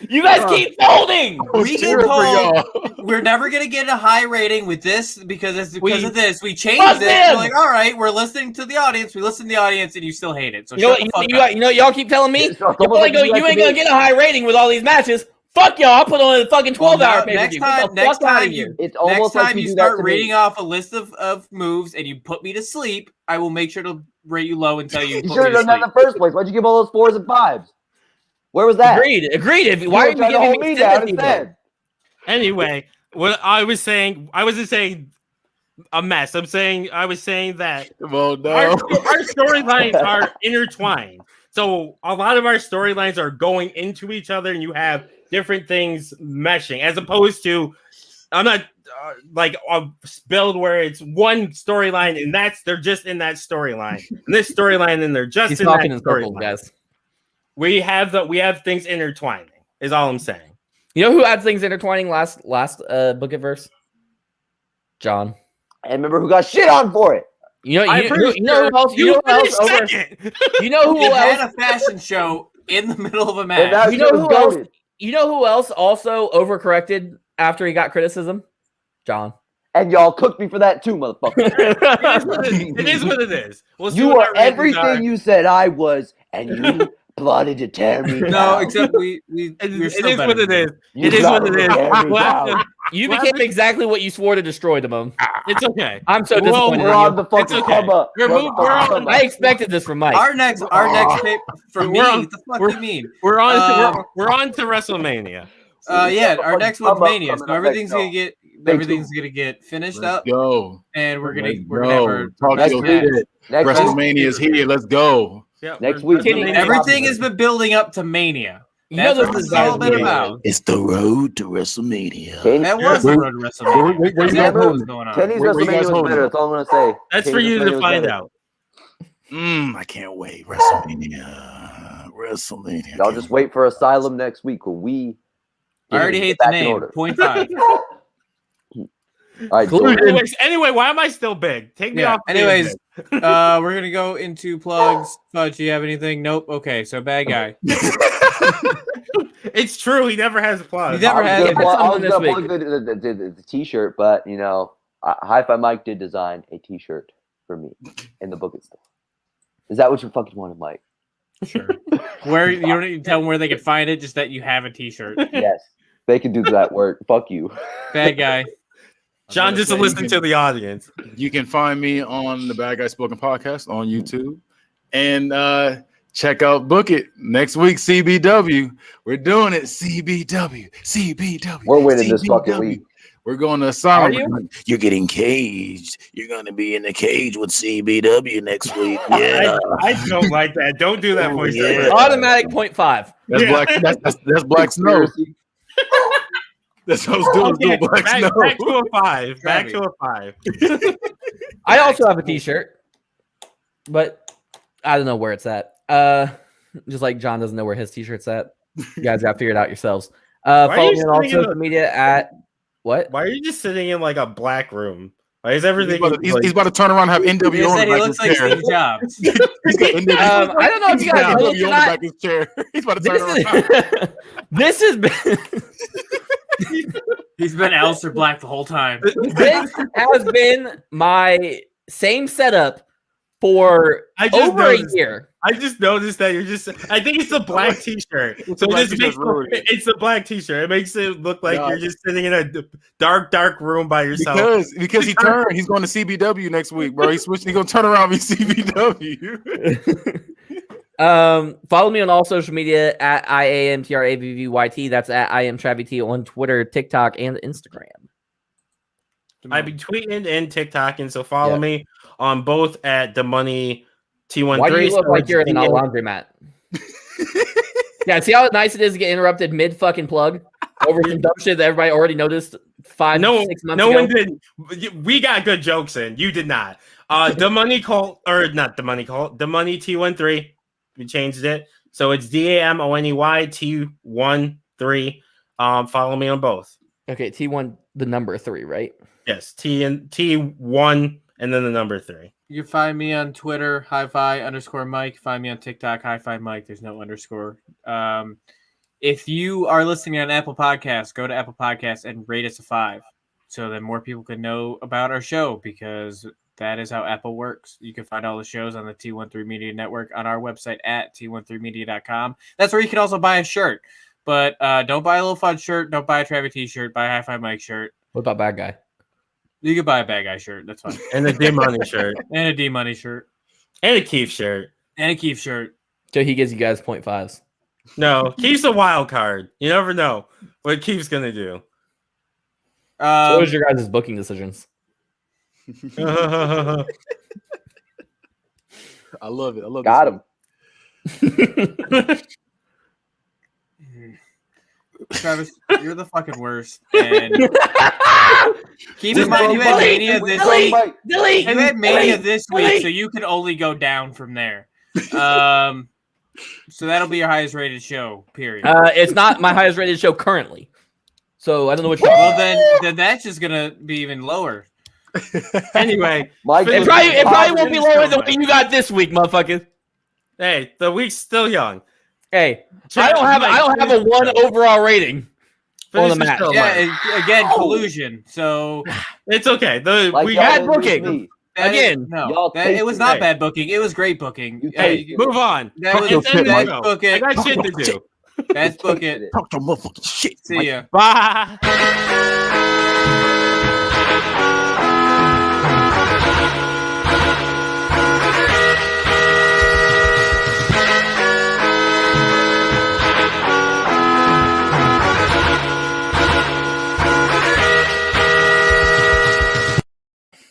You guys keep folding. I was We cheering get for told- y'all. We're never gonna get a high rating with this because it's because We- of this. We changed Fuck it. them! We're like, all right, we're listening to the audience. We listen to the audience, and you still hate it. So You know shut what? the fuck up. You know y'all keep telling me. It's almost like You ain't gonna get a high rating with all these matches. Fuck y'all. I'll put on a fucking 12-hour pay per next view. time, next time you It's almost next like time you do start that to me. reading off a list of moves and you put me to sleep, I will make sure to rate you low until you You put should me have to done that in sleep. the first place. Why'd you give all those 4s and 5s? Where was that? Agreed. If, why are you trying to giving hold me me down sympathy? instead? Anyway, what I was saying, I wasn't saying a mess. I was saying that Well, no. our storylines are intertwined. So a lot of our storylines are going into each other, and you have different things meshing, as opposed to I'm not like a build where it's one storyline and they're just in that storyline, and this storyline and they're just He's in talking that in circles, storyline. guys. We have things intertwining. Is all I'm saying. You know who had things intertwining last Bookitverse? John. And remember who got shit on for it? You know I'm pretty who else? You You know who else? finished Over, second. you know who You had else? a fashion show in the middle of a And match. that You shit know was who else? goated. You know who else also overcorrected after he got criticism? John. And y'all cooked me for that too, motherfucker. It is what it is. We'll see You what were our ratings everything are. you said I was, and you plotted to tear me No, down. except we're It still is better what it than is. You It is what it plotted is. to tear me We'll have down. to- You Well, became exactly what you swore to destroy, Damone. It's okay. I'm so Well, disappointed. We're in on you. the fucking It's okay. come up. We're on the moved- fucking we're on- come up. I expected this from Mike. Our next tape for me. We're on- What the fuck we're- do you mean? We're on. Um, we're on to WrestleMania. Yeah, our next one's Come up Mania. coming So up everything's next, gonna get Stay finished Let's up, go. and we're gonna Let's have our Talk next your week. shit. Next week. WrestleMania is here. Let's go. Yeah, Next we're- week. WrestleMania- everything has been building up to Mania. You know That's this what is it's all guys been being- about. It's the road to WrestleMania. Kenny- That was the road to WrestleMania. where you That's guys what was holding? going on. Kenny's Where you guys WrestleMania was holding? better. That's all I'm gonna say. That's for Kenny's you WrestleMania to was find better. out. I can't wait. WrestleMania. WrestleMania. Y'all just wait for Asylum next week when we. I already get hate the back in name. order. 0.5. All right, Collusion. Jordan. Anyway, why am I still big? Take me Yeah. off. Anyways, we're gonna go into plugs. Fudge, you have anything? Nope. Okay, so bad guy. it's true. He never has a plug. He never I had was it. gonna plug- I was Something gonna this plug the T-shirt, but you know, HiFi Mike did design a T-shirt for me in the Book It store. Is that what you fucking wanted, Mike? Sure. Where you don't need to tell them where they can find it, just that you have a T-shirt. Yes, they can do that work. Fuck you. Bad guy. John, just to listen to the audience. You can find me on the Bad Guy Spoken podcast on YouTube, and check out Book It next week. CBW, we're doing it. CBW. We're winning this fucking week. We're going to Asylum. Are you? You're getting caged. You're going to be in the cage with CBW next week. Yeah. I don't like that. Don't do that voice. Yeah. Automatic 0.5. That's Yeah. Black. That's Black Snow. That's what I was doing. Okay, Doing Black back Snow. to a 5. Back to a 5. I also have a T-shirt, but I don't know where it's at. Just like John doesn't know where his T-shirt's at. You guys got to figure it out yourselves. are Follow you me on all sitting in social media at what? Why are you just sitting in like a black room? Why is everything? He's about to turn around and have NWO They on said the he back of looks his like chair. Steve Jobs. He's got NWO. I don't know if you guys know NWO on the back of his chair. He's about to turn around. This has been He's been Aleister Black the whole time. this has been my same setup for over a year. I just noticed that you're just. I think it's the black T-shirt. So black this t-shirt's makes ruining it. it's the black T-shirt. It makes it look like you're just sitting in a dark room by yourself. Because he turned. He's going to CBW next week, bro. He's switching. He's going to turn around and be CBW. Follow me on all social media at IAMTRAVVYT. That's at IamTraviT on Twitter, TikTok, and Instagram. I be tweeting and TikToking, so follow me on both at the Money T13. Why do you look like you're in a laundromat? Yeah, see how nice it is to get interrupted mid fucking plug over some dumb shit that everybody already noticed 6 months ago. No one did. We got good jokes in. You did not. The Money Cult, or not the Money Cult, the Money T13. We changed it, so it's DAMONEY T13. Follow me on both. Okay, T1, the number 3, right? Yes, T1, and then the number 3. You can find me on Twitter, HiFi_Mike. Find me on TikTok, HiFi Mike. There's no underscore. If you are listening on Apple Podcasts, go to Apple Podcasts and rate us a 5, so that more people can know about our show, because that is how Apple works. You can find all the shows on the T13 Media Network on our website at T13media.com. That's where you can also buy a shirt. But don't buy a Little Fun shirt. Don't buy a Travis t-shirt. Buy a HiFi Mike shirt. What about Bad Guy? You can buy a Bad Guy shirt. That's fine. And a D-Money shirt. And a D-Money shirt. And a Keith shirt. And a Keith shirt. So he gives you guys 0.5s. No, Keith's a wild card. You never know what Keith's going to do. What was your guys' booking decisions? I love it. I love Got him. Travis, you're the fucking worst. And keep in mind, you had Mania this week. You had Mania this week, so you can only go down from there. So that'll be your highest rated show, period. It's not my highest rated show currently. So I don't know what you're Well, then that's just going to be even lower. Anyway, Mike, It probably won't be lower than what you got this week, motherfucker. hey, the week's still young. Hey, I don't have a 1 overall rating on the match. Yeah, again, collusion. So It's okay. Like, We y'all had didn't booking. beat me. Again, no, it was not bad booking. It was great booking. Hey, move on. That was Let's end that's the show. book I it. got shit to do. That's book it. Talk to motherfucking shit. See ya. Bye.